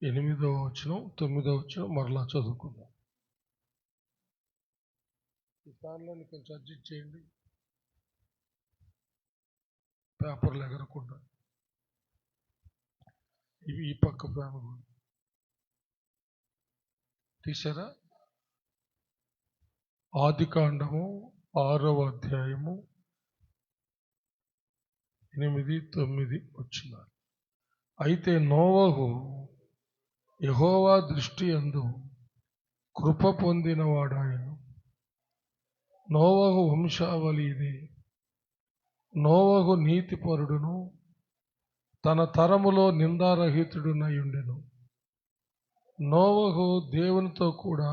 8వ వచనం 9వ వచనం మరలా చదువుకుందాం. ఈ ఫ్యాన్లని కొంచెం అడ్జస్ట్ చేయండి, పేపర్లు ఎగరకుండా. ఇవి ఈ పక్క ఫ్యాన్ తీసారా? ఆదికాండము 6వ అధ్యాయము 8, 9 వచనాలు. అయితే నోవహు యెహోవా దృష్టి యందు కృప పొందినవాడాయను. నోవహు వంశావళి ఇదే. నోవహు నీతిపరుడును తన తరములో నిందారహితుడునై ఉండెను. నోవహు దేవునితో కూడా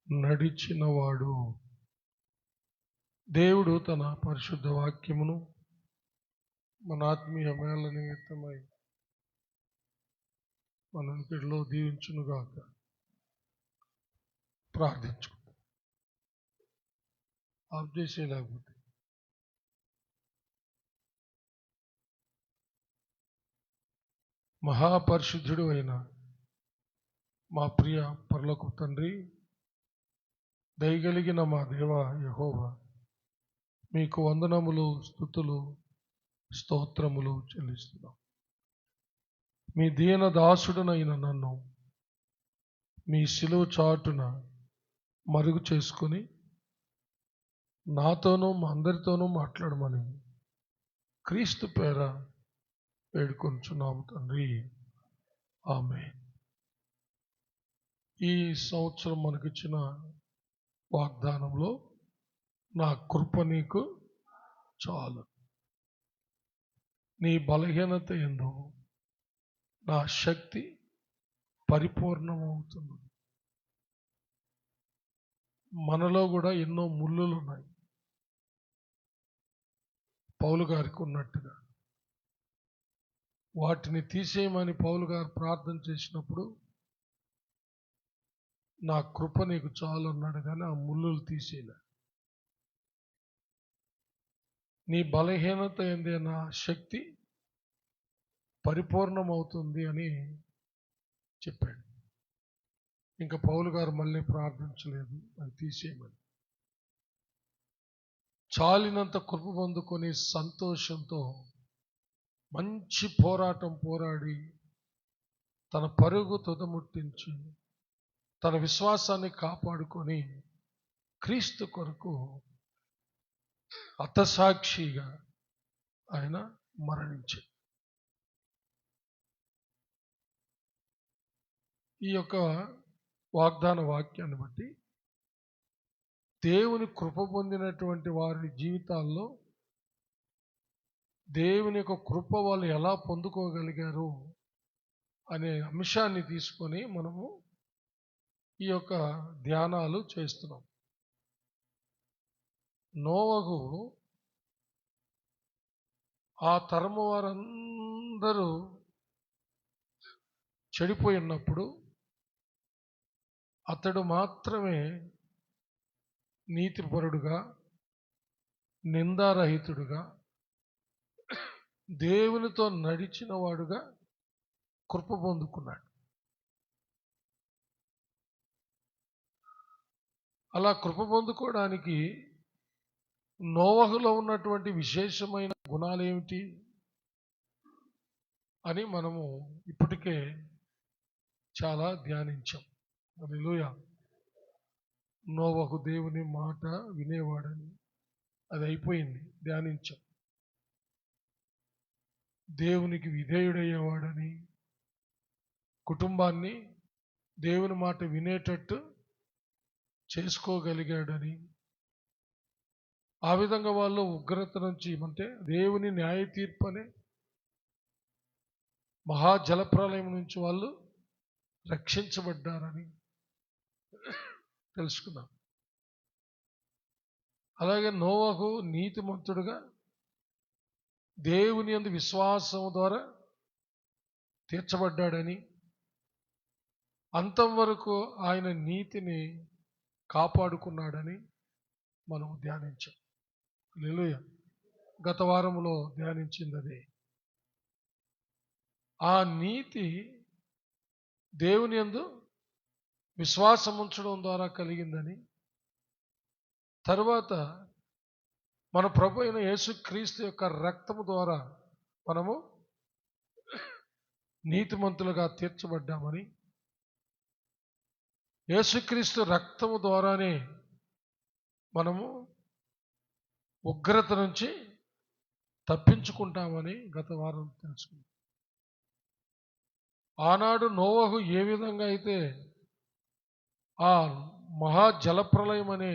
నడిచినవాడు. దేవుడు తన పరిశుద్ధ వాక్యమును మన ఆత్మీయ మేళ నిమిత్తమై మనంతటిలో దీవించునుగాక. ప్రార్థించుకుందాం. ఆఫ్ చేసేలాగపోతే మహాపరిశుద్ధుడు అయిన మా ప్రియ పరలోక తండ్రి, దయగలిగిన మా దేవ యెహోవా, మీకు వందనములు, స్తుతులు, స్తోత్రములు చెల్లిస్తున్నాం. మీ దీన దాసుడునైన నన్ను మీ శిలువ చాటున మరుగు చేసుకుని నాతోనూ మా అందరితోనూ మాట్లాడమని క్రీస్తు పేర వేడుకొంచున్నాము తండ్రి, ఆమేన్. ఈ సంవత్సరం మనకిచ్చిన వాగ్దానంలో నా కృప నీకు చాలు, నీ బలహీనత యందు నా శక్తి పరిపూర్ణమవుతున్నది. మనలో కూడా ఎన్నో ముళ్ళులు ఉన్నాయి, పౌలు గారికి ఉన్నట్టుగా. వాటిని తీసేయమని పౌలు గారు ప్రార్థన చేసినప్పుడు నా కృప నీకు చాలు అన్నాడు, కానీ ఆ ముళ్ళులు తీసేయలే. నీ బలహీనత ఏందే నా శక్తి పరిపూర్ణమవుతుంది అని చెప్పాడు. ఇంకా పౌలు గారు మళ్ళీ ప్రార్థించలేదు అది తీసేయమని. చాలినంత కృప పొందుకొని సంతోషంతో మంచి పోరాటం పోరాడి తన పరుగు తుదముట్టించి తన విశ్వాసాన్ని కాపాడుకొని క్రీస్తు కొరకు హతసాక్షిగా ఆయన మరణించాడు. ఈ యొక్క వాగ్దాన వాక్యాన్ని బట్టి దేవుని కృప పొందినటువంటి వారి జీవితాల్లో దేవుని యొక్క కృప వాళ్ళు ఎలా పొందుకోగలిగారు అనే అంశాన్ని తీసుకొని మనము ఈ యొక్క ధ్యానాలు చేస్తున్నాం. నోవహు ఆ తరము వారందరూ చెడిపోయి ఉన్నప్పుడు అతడు మాత్రమే నీతిపరుడుగా, నిందారహితుడుగా, దేవునితో నడిచిన వాడుగా కృప పొందుకున్నాడు. అలా కృప పొందుకోవడానికి నోవహులో ఉన్నటువంటి విశేషమైన గుణాలు ఏమిటి అని మనము ఇప్పటికే చాలా ధ్యానించాం. హల్లెలూయా. నోవహు దేవుని మాట వినేవాడని, అది అయిపోయింది, ధ్యానించాం. దేవునికి విధేయుడయ్యేవాడని, కుటుంబాన్ని దేవుని మాట వినేటట్టు చేసుకోగలిగాడని, ఆ విధంగా వాళ్ళు ఉగ్రత నుంచి, అంటే దేవుని న్యాయ తీర్పు అనే మహాజలప్రలయం నుంచి వాళ్ళు రక్షించబడ్డారని తెలుసుకున్నాం. అలాగే నోవహు నీతిమంతుడుగా దేవుని యందు విశ్వాసం ద్వారా తీర్చబడ్డాడని, అంతం వరకు ఆయన నీతిని కాపాడుకున్నాడని మనం ధ్యానించాం. హల్లెలూయా. గత వారంలో ధ్యానించింది అదే. ఆ నీతి దేవుని యందు విశ్వాసం ఉంచడం ద్వారా కలిగిందని, తరువాత మన ప్రభు అయిన యేసుక్రీస్తు యొక్క రక్తము ద్వారా మనము నీతిమంతులుగా తీర్చబడ్డామని, యేసుక్రీస్తు రక్తము ద్వారానే మనము ఉగ్రత నుంచి తప్పించుకుంటామని గత వారం తెలుసుకున్నాం. ఆనాడు నోవహు ఏ విధంగా అయితే ఆ మహా జలప్రలయం అనే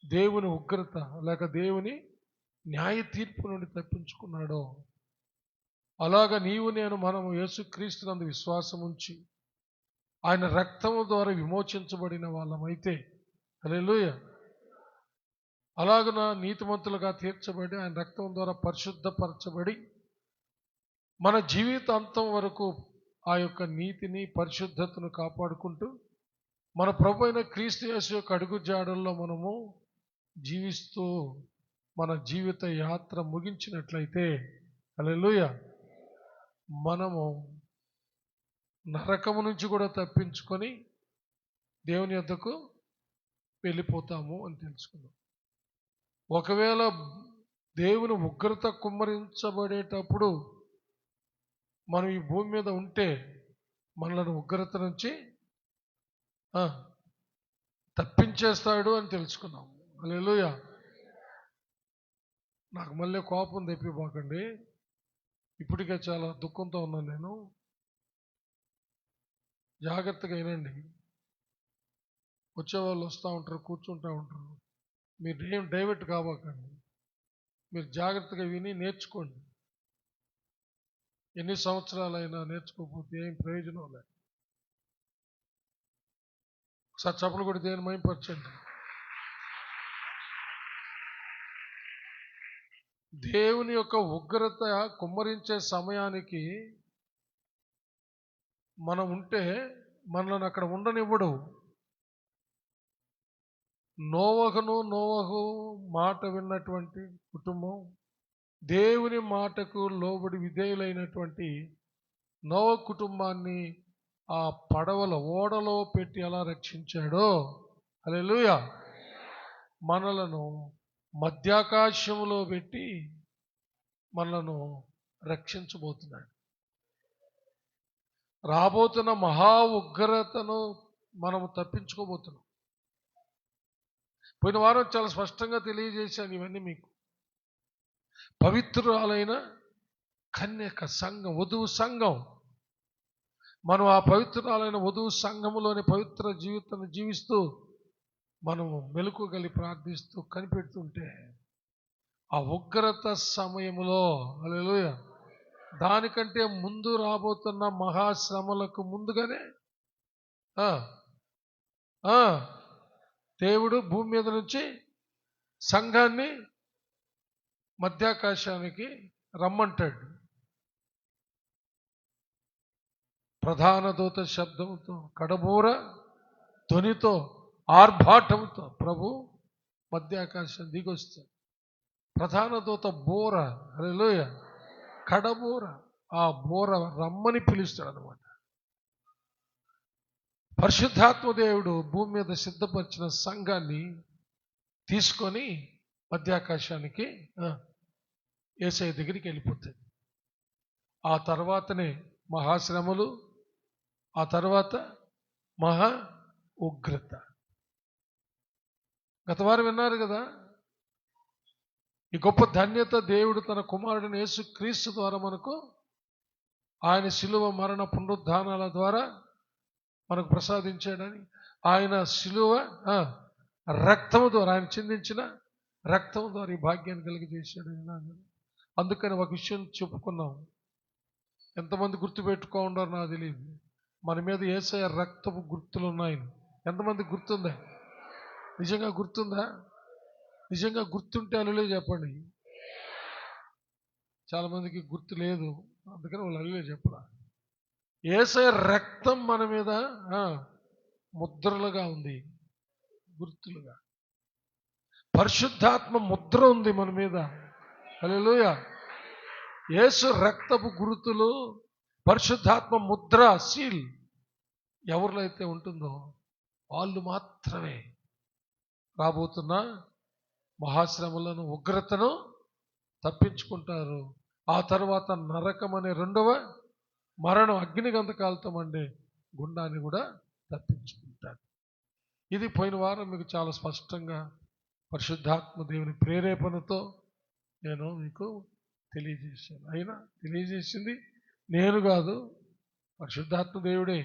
దేవుని ఉగ్రత లేక దేవుని న్యాయ తీర్పు నుండి తప్పించుకున్నాడో, అలాగ నీవు నేను మనము యేసుక్రీస్తునందు విశ్వాసం ఉంచి ఆయన రక్తము ద్వారా విమోచించబడిన వాళ్ళమైతే, హల్లెలూయా, అలాగున నీతిమంతులుగా తీర్చబడి ఆయన రక్తం ద్వారా పరిశుద్ధపరచబడి మన జీవితాంతం వరకు ఆ యొక్క నీతిని పరిశుద్ధతను కాపాడుకుంటూ మన ప్రభు అయిన క్రీస్తు యేసు యొక్క అడుగు జాడల్లో మనము జీవిస్తూ మన జీవిత యాత్ర ముగించినట్లయితే, హల్లెలూయా, మనము నరకము నుంచి కూడా తప్పించుకొని దేవుని యొద్దకు వెళ్ళిపోతాము అని తెలుసుకున్నాం. ఒకవేళ దేవుని ఉగ్రత కుమ్మరించబడేటప్పుడు మనం ఈ భూమి మీద ఉంటే మనలను ఉగ్రత నుంచి తప్పించేస్తాడు అని తెలుసుకున్నాం. హల్లెలూయా. నాకు మళ్ళీ కోపం తెప్పిపోకండి, ఇప్పటికే చాలా దుఃఖంతో ఉన్నాను నేను. జాగ్రత్తగా వినండి. వచ్చేవాళ్ళు వస్తూ ఉంటారు, కూర్చుంటూ ఉంటారు. మీరు ఏం డైవర్ట్ కావకండి, మీరు జాగ్రత్తగా విని నేర్చుకోండి. ఎన్ని సంవత్సరాలైనా నేర్చుకోకపోతే ఏం ప్రయోజనం లేదు. ఒకసారి చప్పలు కూడా దేని మహిమపరచండి. దేవుని యొక్క ఉగ్రత కుమ్మరించే సమయానికి మనం ఉంటే మనల్ని అక్కడ ఉండనివ్వడు. నోవహు మాట విన్నటువంటి కుటుంబం, దేవుని మాటకు లోబడి విధేయులైనటువంటి నోవహు కుటుంబాన్ని ఆ పడవల ఓడలో పెట్టి ఎలా రక్షించాడో, హల్లెలూయా, మనలను మధ్యాకాశంలో పెట్టి మనలను రక్షించబోతున్నాడు. రాబోతున్న మహా ఉగ్రతను మనము తప్పించుకోబోతున్నాం. పోయిన వారం చాలా స్పష్టంగా తెలియజేశాను ఇవన్నీ మీకు. పవిత్రురాలైన కన్యక సంఘం, వధువు సంఘం, మనం ఆ పవిత్రురాలైన వధువు సంఘములోని పవిత్ర జీవితాన్ని జీవిస్తూ మనము మెలకువగలి ప్రార్థిస్తూ కనిపెడుతుంటే ఆ ఉగ్రత సమయంలో, హల్లెలూయా, దానికంటే ముందు రాబోతున్న మహాశ్రమలకు ముందుగానే దేవుడు భూమి మీద నుంచి సంఘాన్ని మధ్యాకాశానికి రమ్మంటాడు. ప్రధాన దూత శబ్దంతో, కడబూర ధ్వనితో, ఆర్భాటంతో ప్రభు మధ్యాకాశం దిగొస్తాడు. ప్రధాన దూత బోర, హల్లెలూయా, కడబూర, ఆ బోర రమ్మని పిలుస్తాడు అన్నమాట. పరిశుద్ధాత్మ దేవుడు భూమి మీద సిద్ధపరిచిన సంఘాన్ని తీసుకొని మధ్యాకాశానికి యేసయ్య దగ్గరికి వెళ్ళిపోతుంది. ఆ తర్వాతనే మహాశ్రమలు, ఆ తర్వాత మహా ఉగ్రత. గత వారం విన్నారు కదా, ఈ గొప్ప ధన్యత దేవుడు తన కుమారుడిని యేసుక్రీస్తు ద్వారా మనకు, ఆయన శిలువ మరణ పునరుద్ధానాల ద్వారా మనకు ప్రసాదించాడని, ఆయన శిలువ రక్తము ద్వారా, ఆయన చిందించిన రక్తం ద్వారా ఈ భాగ్యాన్ని కలిగజేశాడని. అందుకని ఒక విషయం చెప్పుకున్నాం. ఎంతమంది గుర్తుపెట్టుకో ఉన్నారో నాకు తెలియదు. మన మీద యేసయ్య రక్తపు గుర్తులు ఉన్నాయి. ఎంతమంది గుర్తుందా? నిజంగా గుర్తుందా? నిజంగా గుర్తుంటే అల్లులే చెప్పండి. చాలా మందికి గుర్తు లేదు, అందుకని వాళ్ళు అల్లులే చెప్పరా. యేసయ్య రక్తం మన మీద ముద్రలుగా ఉంది, గుర్తులుగా. పరిశుద్ధాత్మ ముద్ర ఉంది మన మీద, హల్లెలూయా. యేసు రక్తపు గుర్తులు, పరిశుద్ధాత్మ ముద్ర, సీల్. ఎవరిలో అయితే ఉంటుందో వాళ్ళు మాత్రమే రాబోతున్న మహాశ్రమలను, ఉగ్రతను తప్పించుకుంటారు. ఆ తర్వాత నరకం అనే రెండవ మరణం, అగ్నిగంధకాలతో మండే గుండాన్ని కూడా తప్పించుకుంటారు. ఇది పోయిన వారం మీకు చాలా స్పష్టంగా పరిశుద్ధాత్మ దేవుని ప్రేరేపణతో నేను మీకు తెలియజేశాను. అయినా తెలియజేసింది నేను కాదు, పరిశుద్ధాత్మ దేవుడే.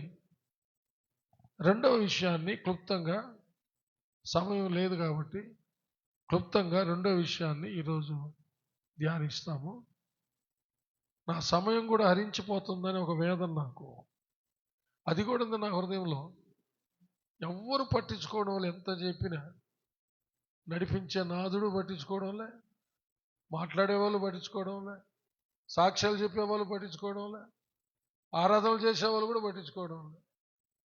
రెండవ విషయాన్ని క్లుప్తంగా, సమయం లేదు కాబట్టి క్లుప్తంగా రెండవ విషయాన్ని ఈరోజు ధ్యానిస్తాము. నా సమయం కూడా హరించిపోతుందని ఒక వేదన నాకు, అది కూడా ఉంది నా హృదయంలో. ఎవ్వరు పట్టించుకోవడం వల్ల, ఎంత చెప్పినా నడిపించే నాదుడు పట్టించుకోవడంలే, మాట్లాడేవాళ్ళు పట్టించుకోవడంలే, సాక్ష్యాలు చెప్పేవాళ్ళు పట్టించుకోవడంలే, ఆరాధనలు చేసేవాళ్ళు కూడా పట్టించుకోవడంలే.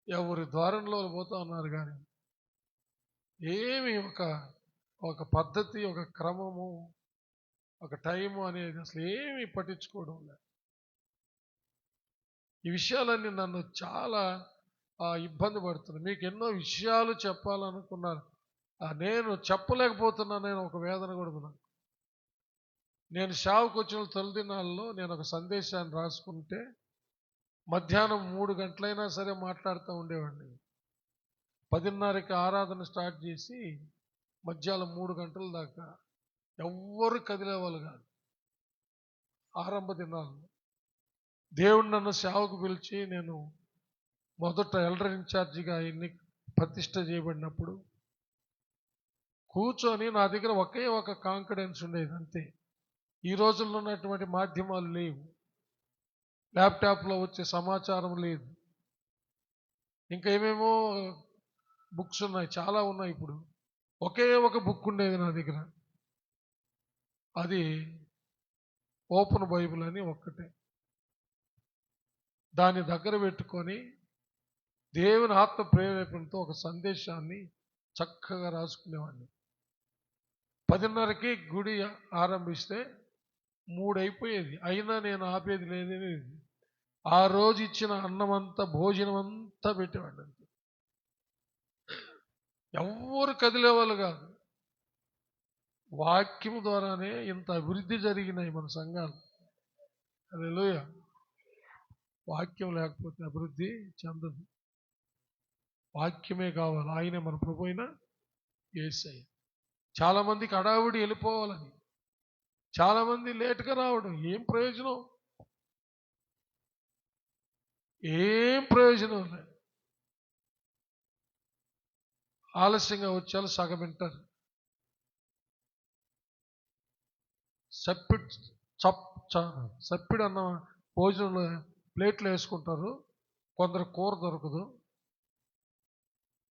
ఎవరి ద్వారంలో పోతా ఉన్నారు కానీ ఏమి ఒక పద్ధతి, ఒక క్రమము, ఒక టైము అనేది అసలు ఏమి పట్టించుకోవడం లేదు. ఈ విషయాలన్నీ నన్ను చాలా ఇబ్బంది పడుతున్నాయి. మీకు ఎన్నో విషయాలు చెప్పాలనుకున్నాను, నేను చెప్పలేకపోతున్నాను. నేను ఒక వేదన కూడా ఉన్నాను. నేను సేవకు వచ్చిన తొలి దినాల్లో నేను ఒక సందేశాన్ని రాసుకుంటే మధ్యాహ్నం 3 గంటలైనా సరే మాట్లాడుతూ ఉండేవాడిని. 10:30కి ఆరాధన స్టార్ట్ చేసి మధ్యాహ్నం 3 గంటల దాకా ఎవ్వరు కదిలేవాళ్ళు కాదు. ఆరంభ దినాల్లో దేవుడు నన్ను సేవకు పిలిచి, నేను మొదట ఎల్డర్ ఇన్ఛార్జిగా ఆయన్ని ప్రతిష్ట చేయబడినప్పుడు కూర్చొని నా దగ్గర ఒకే ఒక కాన్ఫిడెన్స్ ఉండేది అంతే. ఈ రోజుల్లో ఉన్నటువంటి మాధ్యమాలు లేవు, ల్యాప్టాప్లో వచ్చే సమాచారం లేదు, ఇంకా ఏమేమో బుక్స్ ఉన్నాయి, చాలా ఉన్నాయి. ఇప్పుడు ఒకే ఒక బుక్ ఉండేది నా దగ్గర, అది ఓపెన్ బైబిల్ అని ఒక్కటే. దాన్ని దగ్గర పెట్టుకొని దేవుని ఆత్మ ప్రేరేపణతో ఒక సందేశాన్ని చక్కగా రాసుకునేవాడిని. 10:30కి గుడి ఆరంభిస్తే 3 అయిపోయేది, అయినా నేను ఆపేది లేదని ఆ రోజు ఇచ్చిన అన్నమంతా, భోజనం అంతా పెట్టేవాడిని. అంతే, ఎవ్వరు కదిలేవాళ్ళు కాదు. వాక్యం ద్వారానే ఇంత అభివృద్ధి జరిగినాయి మన సంఘాలు. హల్లెలూయా. వాక్యం లేకపోతే అభివృద్ధి చెందదు. వాక్యమే కావాలి. ఆయనే మన ప్రభు అయిన యేసయ్య. చాలామందికి హడావుడి వెళ్ళిపోవాలని, చాలామంది లేటుగా రావడం. ఏం ప్రయోజనం? ఏం ప్రయోజనం లేదు. ఆలస్యంగా వచ్చేవాళ్ళు సగం వింటారు. సప్పిడి అన్న భోజనంలో ప్లేట్లు వేసుకుంటారు. కొందరు కూర దొరకదు,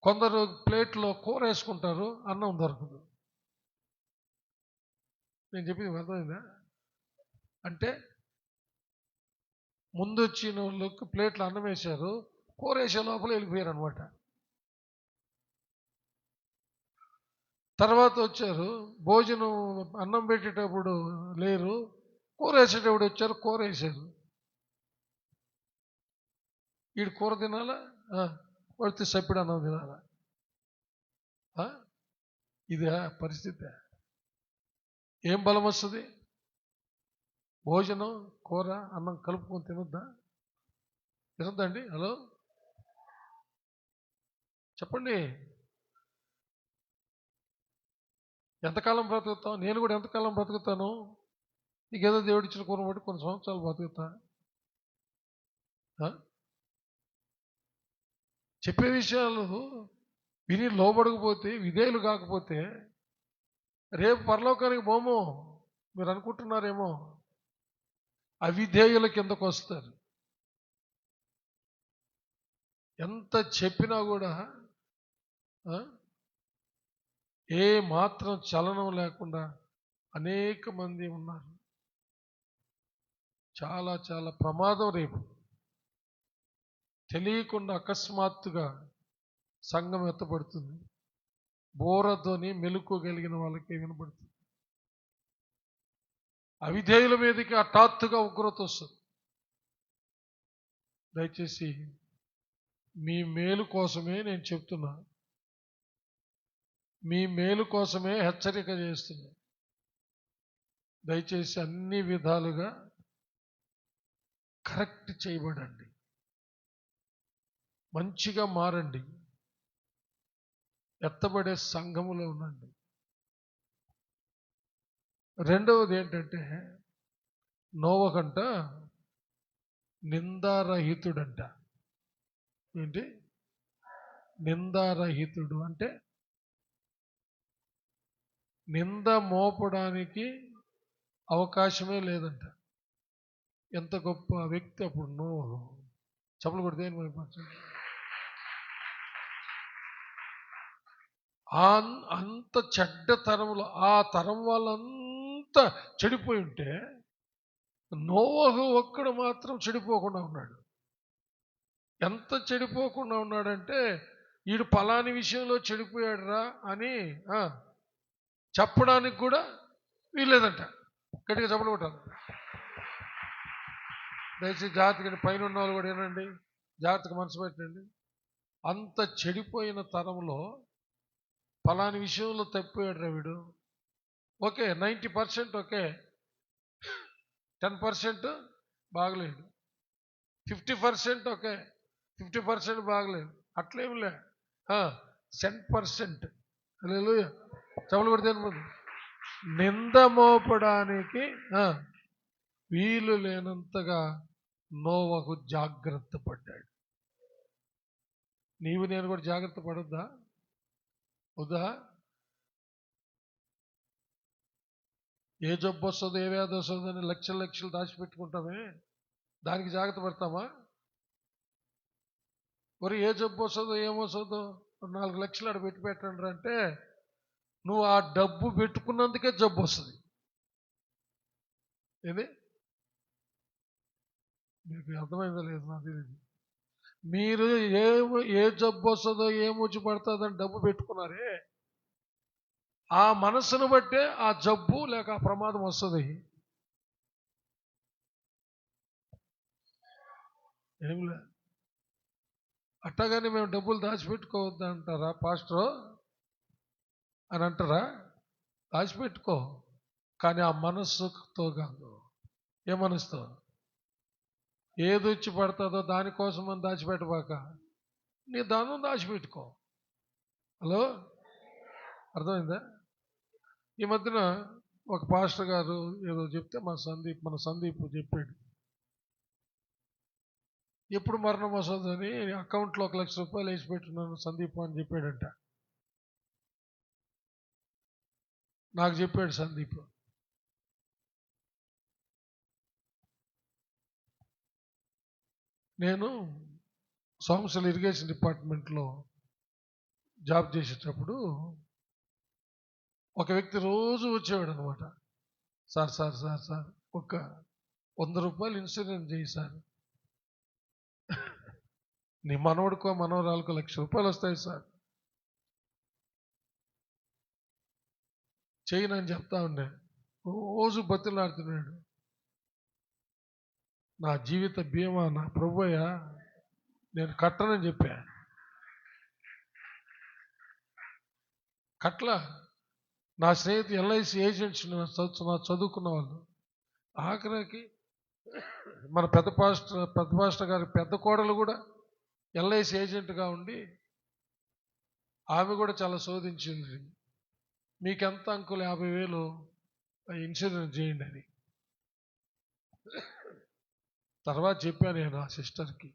కొందరు ప్లేట్లో కూర వేసుకుంటారు, అన్నం దొరకదు. నేను చెప్పింది అర్థమైందా? అంటే ముందు వచ్చిన వాళ్ళకి ప్లేట్లు అన్నం వేశారు, కూర వేసే లోపల వెళ్ళిపోయారు అనమాట. తర్వాత వచ్చారు, భోజనం అన్నం పెట్టేటప్పుడు లేరు, కూర వేసేటప్పుడు వచ్చారు, కూర వేసారు. వీడు కూర తినాలా, పడితే సప్పిడి అన్నం తినాలా? ఇది పరిస్థితి. ఏం బలం వస్తుంది? భోజనం, కూర, అన్నం కలుపుకొని తినొద్దండి? హలో చెప్పండి. ఎంతకాలం బ్రతుకుతాం? నేను కూడా ఎంతకాలం బ్రతుకుతాను? నీకేదో దేవుడిచ్చిన కూర బట్టి కొన్ని సంవత్సరాలు బ్రతుకుతా. చెప్పే విషయాలు విని లోబడకపోతే, విధేయులు కాకపోతే రేపు పరలోకానికి పోము. మీరు అనుకుంటున్నారేమో, అవిధేయుల కిందకు వస్తారు. ఎంత చెప్పినా కూడా ఏ మాత్రం చలనం లేకుండా అనేక మంది ఉన్నారు. చాలా చాలా ప్రమాదం. రేపు తెలియకుండా అకస్మాత్తుగా సంఘం ఎత్తపడుతుంది. బోరతోని మెలుకు కలిగిన వాళ్ళకి వినపడుతుంది. అవిధేయుల మీదకి హఠాత్తుగా ఉగ్రత వస్తుంది. దయచేసి మీ మేలు కోసమే నేను చెప్తున్నా, మీ మేలు కోసమే హెచ్చరిక చేస్తున్నా. దయచేసి అన్ని విధాలుగా కరెక్ట్ చేయబడండి, మంచిగా మారండి, ఎత్తబడే సంఘములో ఉండండి. రెండవది ఏంటంటే, నోవకంట నిందారహితుడంట. ఏంటి నిందారహితుడు అంటే? నింద మోపడానికి అవకాశమే లేదంట. ఎంత గొప్ప వ్యక్తి అప్పుడు నోవహు. చప్పలు కొడితే అంత చెడ్డ తరములో ఆ తరం వాళ్ళంతా చెడిపోయి ఉంటే నోవహు ఒక్కడు మాత్రం చెడిపోకుండా ఉన్నాడు. ఎంత చెడిపోకుండా ఉన్నాడంటే, వీడు పలాని విషయంలో చెడిపోయాడు రా అని చెప్పడానికి కూడా వీల్లేదంట. గట్టిగా చెప్పలు కొట్టాలి. దయచేసి జాగ్రత్తగా పైన ఉన్న వాళ్ళు కూడా ఏనండి, జాగ్రత్తగా మనసు పెట్టండి. అంత చెడిపోయిన తరంలో పలాని విషయంలో తప్పిపోయాడు రా వీడు, ఓకే 90% ఓకే, 10% బాగలేదు, 50% ఓకే, 50% బాగలేదు, అట్లేమిలే 10%. హల్లెలూయా. చప్పలు కొడితే నింద మోపడానికి వీలు లేనంతగా నోవహు జాగ్రత్త పడ్డాడు. నీవు నేను కూడా జాగ్రత్త పడొద్దా? వద్దా? ఏ జబ్బు వస్తుందో ఏ వ్యాధి వస్తుందో అని లక్షలు దాచిపెట్టుకుంటామే, దానికి జాగ్రత్త పడతామా? మరి ఏ జబ్బు వస్తుందో ఏమొస్తుందో 4 లక్షలు ఆడ పెట్టండి అంటే నువ్వు ఆ డబ్బు పెట్టుకున్నందుకే జబ్బు వస్తుంది. ఏది మీకు అర్థమైందో లేదు నాకు తెలియదు. మీరు ఏ జబ్బు వస్తుందో ఏమొచ్చి పడుతుందని డబ్బు పెట్టుకున్నారే, ఆ మనసును బట్టే ఆ జబ్బు లేక ఆ ప్రమాదం వస్తుంది. ఏమిలే అట్టగానే మేము డబ్బులు దాచిపెట్టుకోవద్దు అంటారా పాస్టర్ అని అంటారా? దాచిపెట్టుకో, కానీ ఆ మనస్సుతో కాదు. ఏ మనసుతో? ఏది వచ్చి పడుతుందో దానికోసం అని దాచిపెట్టబాక, నీ ధనం దాచిపెట్టుకో. హలో, అర్థమైందా? ఈ మధ్యన ఒక పాస్టర్ గారు ఏదో చెప్తే మన సందీప్ చెప్పాడు, ఎప్పుడు మరణం వస్తుందని అకౌంట్లో 1 లక్ష రూపాయలు వేసి పెట్టున్నాను సందీప్ అని చెప్పాడంట. నాకు చెప్పాడు సందీప్. నేను సోమశిల ఇరిగేషన్ డిపార్ట్మెంట్లో జాబ్ చేసేటప్పుడు ఒక వ్యక్తి రోజు వచ్చేవాడు అనమాట. సార్ సార్ సార్ సార్ ఒక 100 రూపాయలు ఇన్సూరెన్స్ చేయి సార్, నీ మనవడికో మనవరాలకో 1 లక్ష రూపాయలు వస్తాయి సార్, చేయనని చెప్తా ఉండే. రోజు బతిలాడుతున్నాడు. నా జీవిత బీమా నా ప్రభువయ్య నేను కట్టనని చెప్పా. కట్ల నా స్నేహితులు ఎల్ఐసి ఏజెంట్స్ నా చదువుకున్న వాళ్ళు, ఆఖరికి మన పెద్ద పాస్టర్ గారి పెద్ద కోడలు కూడా ఎల్ఐసి ఏజెంట్గా ఉండి ఆమె కూడా చాలా శోధించింది. మీకెంత అంకుల్ 50,000 ఇన్సూరెన్స్ చేయండి అని. తర్వాత చెప్పాను నేను ఆ సిస్టర్కి,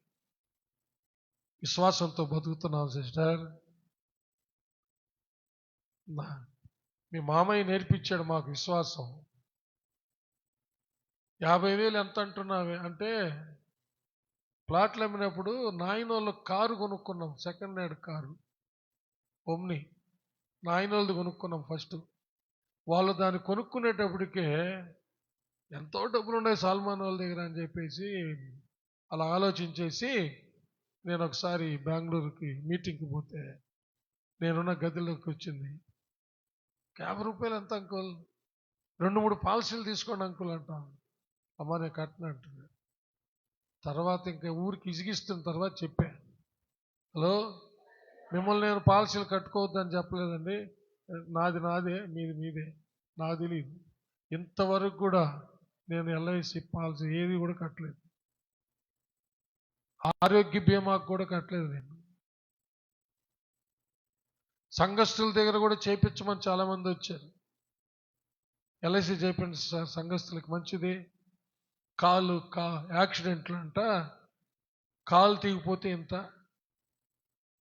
విశ్వాసంతో బతుకుతున్నాను సిస్టర్, మీ మామయ్య నేర్పించాడు మాకు విశ్వాసం. 50,000 ఎంత అంటున్నావే అంటే, ప్లాట్లు అమ్మినప్పుడు నాయనోళ్ళు కారు కొనుక్కున్నాం, సెకండ్ హ్యాండ్ కారు ఒమ్ని నాయనోళ్ళది కొనుక్కున్నాం ఫస్ట్. వాళ్ళు దాన్ని కొనుక్కునేటప్పటికే ఎంతో డబ్బులు ఉన్నాయి సల్మాన్ వాళ్ళ దగ్గర అని చెప్పేసి అలా ఆలోచించేసి నేను ఒకసారి బెంగళూరుకి మీటింగ్కి పోతే నేనున్న గదిలోకి వచ్చింది, 50 రూపాయలు ఎంత అంకుల్, 2-3 పాలసీలు తీసుకోండి అంకుల్ అంటాను. అమ్మ నేను కట్టిన అంటున్నాడు. తర్వాత ఇంకా ఊరికి ఇసిగిస్తున్న తర్వాత చెప్పా, హలో, మిమ్మల్ని నేను పాలసీలు కట్టుకోవద్దని చెప్పలేదండి. నాది నాదే, మీది మీదే. నాకు తెలియదు. ఇంతవరకు కూడా నేను ఎల్ఐసి పాలసీ ఏది కూడా కట్టలేదు. ఆరోగ్య బీమాకు కూడా కట్టలేదు నేను. సంఘస్థుల దగ్గర కూడా చేయించమని చాలామంది వచ్చారు. ఎల్ఐసి చేయించండి సార్, సంఘస్థులకి మంచిది. కాలు యాక్సిడెంట్లు అంట, కాలు తెగిపోతే ఎంత,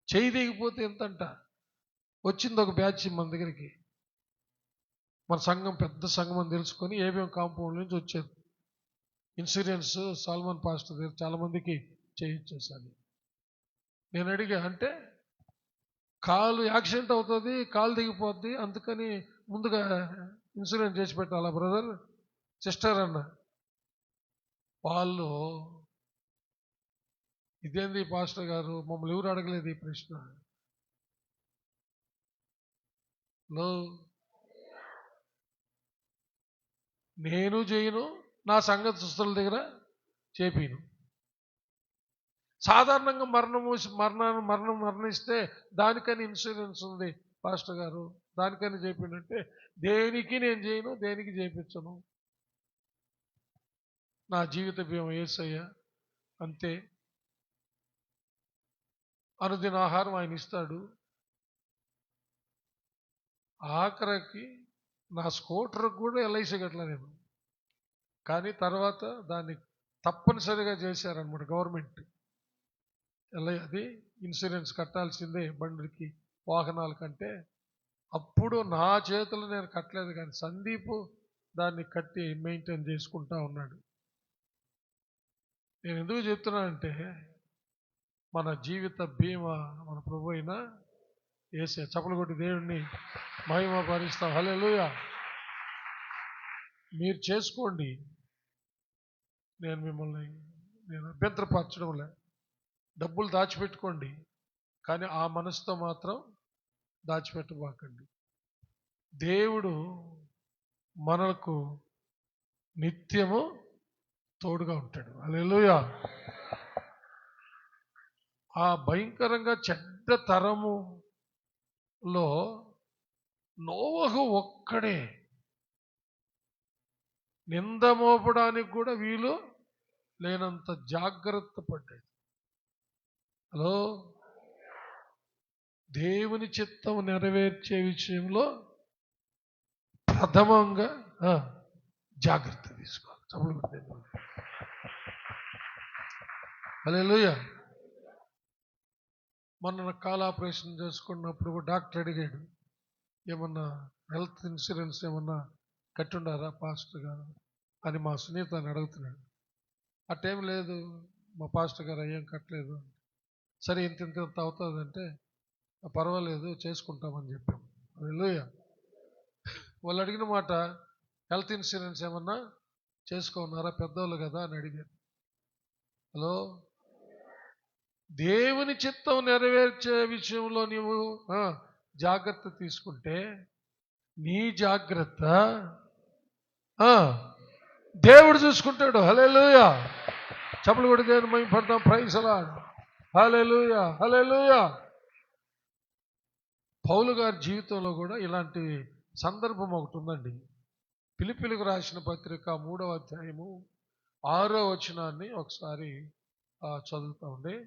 చెయ్యి తెగిపోతే ఎంత అంట. వచ్చింది ఒక బ్యాచ్ మన దగ్గరికి. మన సంఘం పెద్ద సంఘం అని తెలుసుకొని ఏబిఎం కాంపౌండ్ నుంచి వచ్చారు. ఇన్సూరెన్స్ సాల్మన్ పాస్టర్ దగ్గర చాలామందికి చేయించేసాను. నేను అడిగా, అంటే కాలు యాక్సిడెంట్ అవుతుంది, కాలు దిగిపోద్ది, అందుకని ముందుగా ఇన్సూరెన్స్ చేసి పెట్టాలా బ్రదర్ సిస్టర్ అన్న. వాళ్ళు, ఇదేంది పాస్టర్ గారు, మమ్మల్ని ఎవరు అడగలేదు ఈ ప్రశ్న. నేను చేయను, నా సంఘస్థుల దగ్గర చేపిను. సాధారణంగా మరణిస్తే దానికని ఇన్సూరెన్స్ ఉంది పాస్టర్ గారు, దానికని చేపిండంటే దేనికి నేను చేయను, దేనికి చేయించను. నా జీవిత బీమా యేసయ్య అంతే. అనుదిన ఆహారం ఆయన ఇస్తాడు. ఆఖరికి నా స్కూటర్కి కూడా ఎల్ఐసి కట్టలే నేను. కానీ తర్వాత దాన్ని తప్పనిసరిగా చేశారనమాట గవర్నమెంట్. అది ఇన్సూరెన్స్ కట్టాల్సిందే బండికి, వాహనాల కంటే. అప్పుడు నా చేతులు నేను కట్టలేదు, కానీ సందీప్ దాన్ని కట్టి మెయింటైన్ చేసుకుంటా ఉన్నాడు. నేను ఎందుకు చెప్తున్నానంటే, మన జీవిత బీమా మన ప్రభు అయిన యేసే. చప్పలు కొట్టి దేవుడిని మహిమపరుస్తాం. హల్లెలూయా. మీరు చేసుకోండి, నేను అభ్యంతరపరచడం లే. డబ్బులు దాచిపెట్టుకోండి, కానీ ఆ మనసుతో మాత్రం దాచిపెట్టబాకండి. దేవుడు మనకు నిత్యము తోడుగా ఉంటాడు. హల్లెలూయా. ఆ భయంకరంగా చెడ్డ తరములో నోవహు ఒక్కడే నింద మోపడానికి కూడా వీలు లేనంత జాగ్రత్త పడ్డాడు. హలో, దేవుని చిత్తం నెరవేర్చే విషయంలో ప్రథమంగా జాగ్రత్త తీసుకోవాలి. హల్లెలూయా. మొన్న కాల్ ఆపరేషన్ చేసుకున్నప్పుడు డాక్టర్ అడిగాడు, ఏమన్నా హెల్త్ ఇన్సూరెన్స్ ఏమన్నా కట్టుండారా పాస్టర్ గారు అని మా సునీతని అడుగుతున్నాడు. అట్టేం లేదు మా పాస్టర్ గారు, ఏం కట్టలేదు. సరే ఇంత అవుతుందంటే పర్వాలేదు చేసుకుంటామని చెప్పాం. హల్లెలూయా. వాళ్ళు అడిగిన మాట, హెల్త్ ఇన్సూరెన్స్ ఏమన్నా చేసుకున్నారా పెద్దోళ్ళు కదా అని అడిగారు. హలో, దేవుని చిత్తం నెరవేర్చే విషయంలో నీవు జాగ్రత్త తీసుకుంటే నీ జాగ్రత్త దేవుడు చూసుకుంటాడు. హల్లెలూయా. చప్పలు కొట్టి దేవుని మహిమపడతాం. Praise lord. హల్లెలూయా, హల్లెలూయా. పౌలు గారి జీవితంలో కూడా ఇలాంటి సందర్భం ఒకటి ఉందండి. ఫిలిప్పీలకు రాసిన పత్రిక 3వ అధ్యాయము 6వ వచనాన్ని ఒకసారి చదువుతా ఉండి.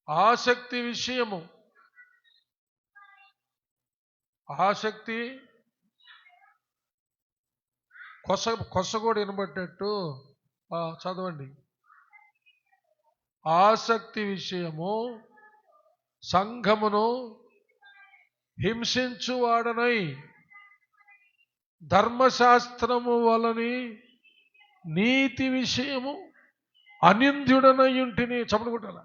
ఆసక్తి విషయము, ఆసక్తి కొసగోడు వినబట్టేట్టు చదవండి. ఆసక్తి విషయము సంఘమును హింసించువాడనై ధర్మశాస్త్రము వలని నీతి విషయము అనింద్యుడనయుంటిని. చప్పలు కొట్టాల.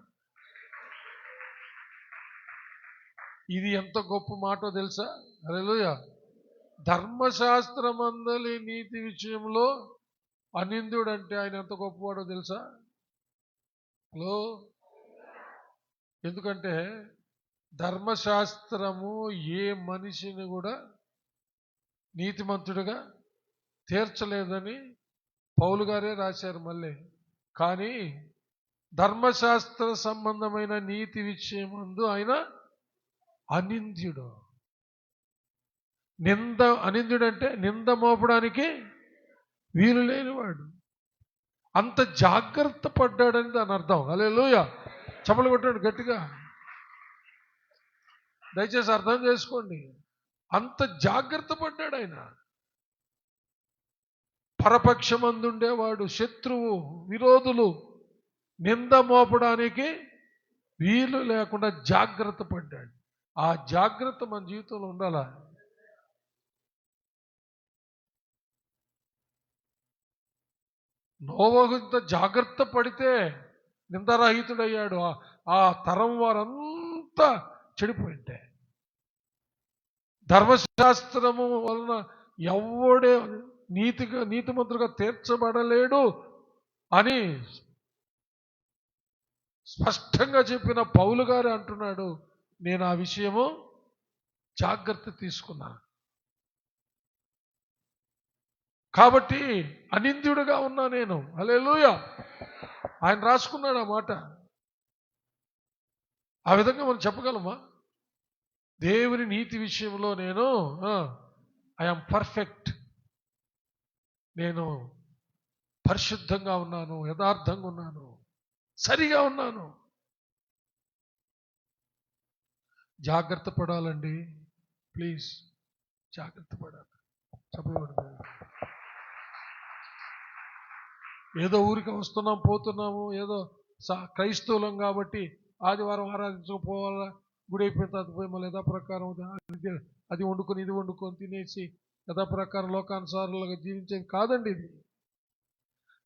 ఇది ఎంత గొప్ప మాటో తెలుసా? హల్లెలూయా. ధర్మశాస్త్రమందలి నీతి విషయంలో అనింద్యుడు అంటే ఆయన ఎంత గొప్పవాడో తెలుసా? హలో, ఎందుకంటే ధర్మశాస్త్రము ఏ మనిషిని కూడా నీతిమంతుడిగా తీర్చలేదని పౌలు గారే రాశారు మళ్ళీ. కానీ ధర్మశాస్త్ర సంబంధమైన నీతి విషయమందు ఆయన అనింద్యుడు. అనింద్యుడు అంటే నింద మోపడానికి వీలు లేనివాడు. అంత జాగ్రత్త పడ్డాడని దాని అర్థం. హల్లెలూయా. చప్పలు కొట్టాడు గట్టిగా. దయచేసి అర్థం చేసుకోండి. అంత జాగ్రత్త పడ్డాడు ఆయన. పరపక్షమందుండేవాడు, శత్రువు, విరోధులు నింద మోపడానికి వీలు లేకుండా జాగ్రత్త పడ్డాడు. ఆ జాగ్రత్త మన జీవితంలో ఉండాలా? నోవహు ఇంత జాగ్రత్త పడితే నిందరహితుడయ్యాడు. ఆ తరం వారంతా చెడిపోయింటే, ధర్మశాస్త్రము వలన ఎవడే నీతిమంతుడుగా తీర్చబడలేడు అని స్పష్టంగా చెప్పిన పౌలు గారు అంటున్నాడు, నేను ఆ విషయము జాగ్రత్త తీసుకున్నా. కాబట్టి అనింద్యుడిగా ఉన్నా నేను. హల్లెలూయా. ఆయన రాసుకున్నాడు ఆ మాట. ఆ విధంగా మనం చెప్పగలమా? దేవుని నీతి విషయంలో నేను ఐఎమ్ పర్ఫెక్ట్, నేను పరిశుద్ధంగా ఉన్నాను, యథార్థంగా ఉన్నాను, సరిగా ఉన్నాను. జాగ్రత్త పడాలండి, ప్లీజ్ జాగ్రత్త పడాలి. చెప్పకూడదు. ఏదో ఊరికి వస్తున్నాం పోతున్నాము, ఏదో క్రైస్తవులం కాబట్టి ఆదివారం ఆరాధించకపోవాలా, గుడి అయిపోయిన తర్వాత పోయి మళ్ళీ యథాప్రకారం అది వండుకొని ఇది వండుకొని తినేసి యథాప్రకారం లోకానుసారులుగా జీవించేది కాదండి ఇది.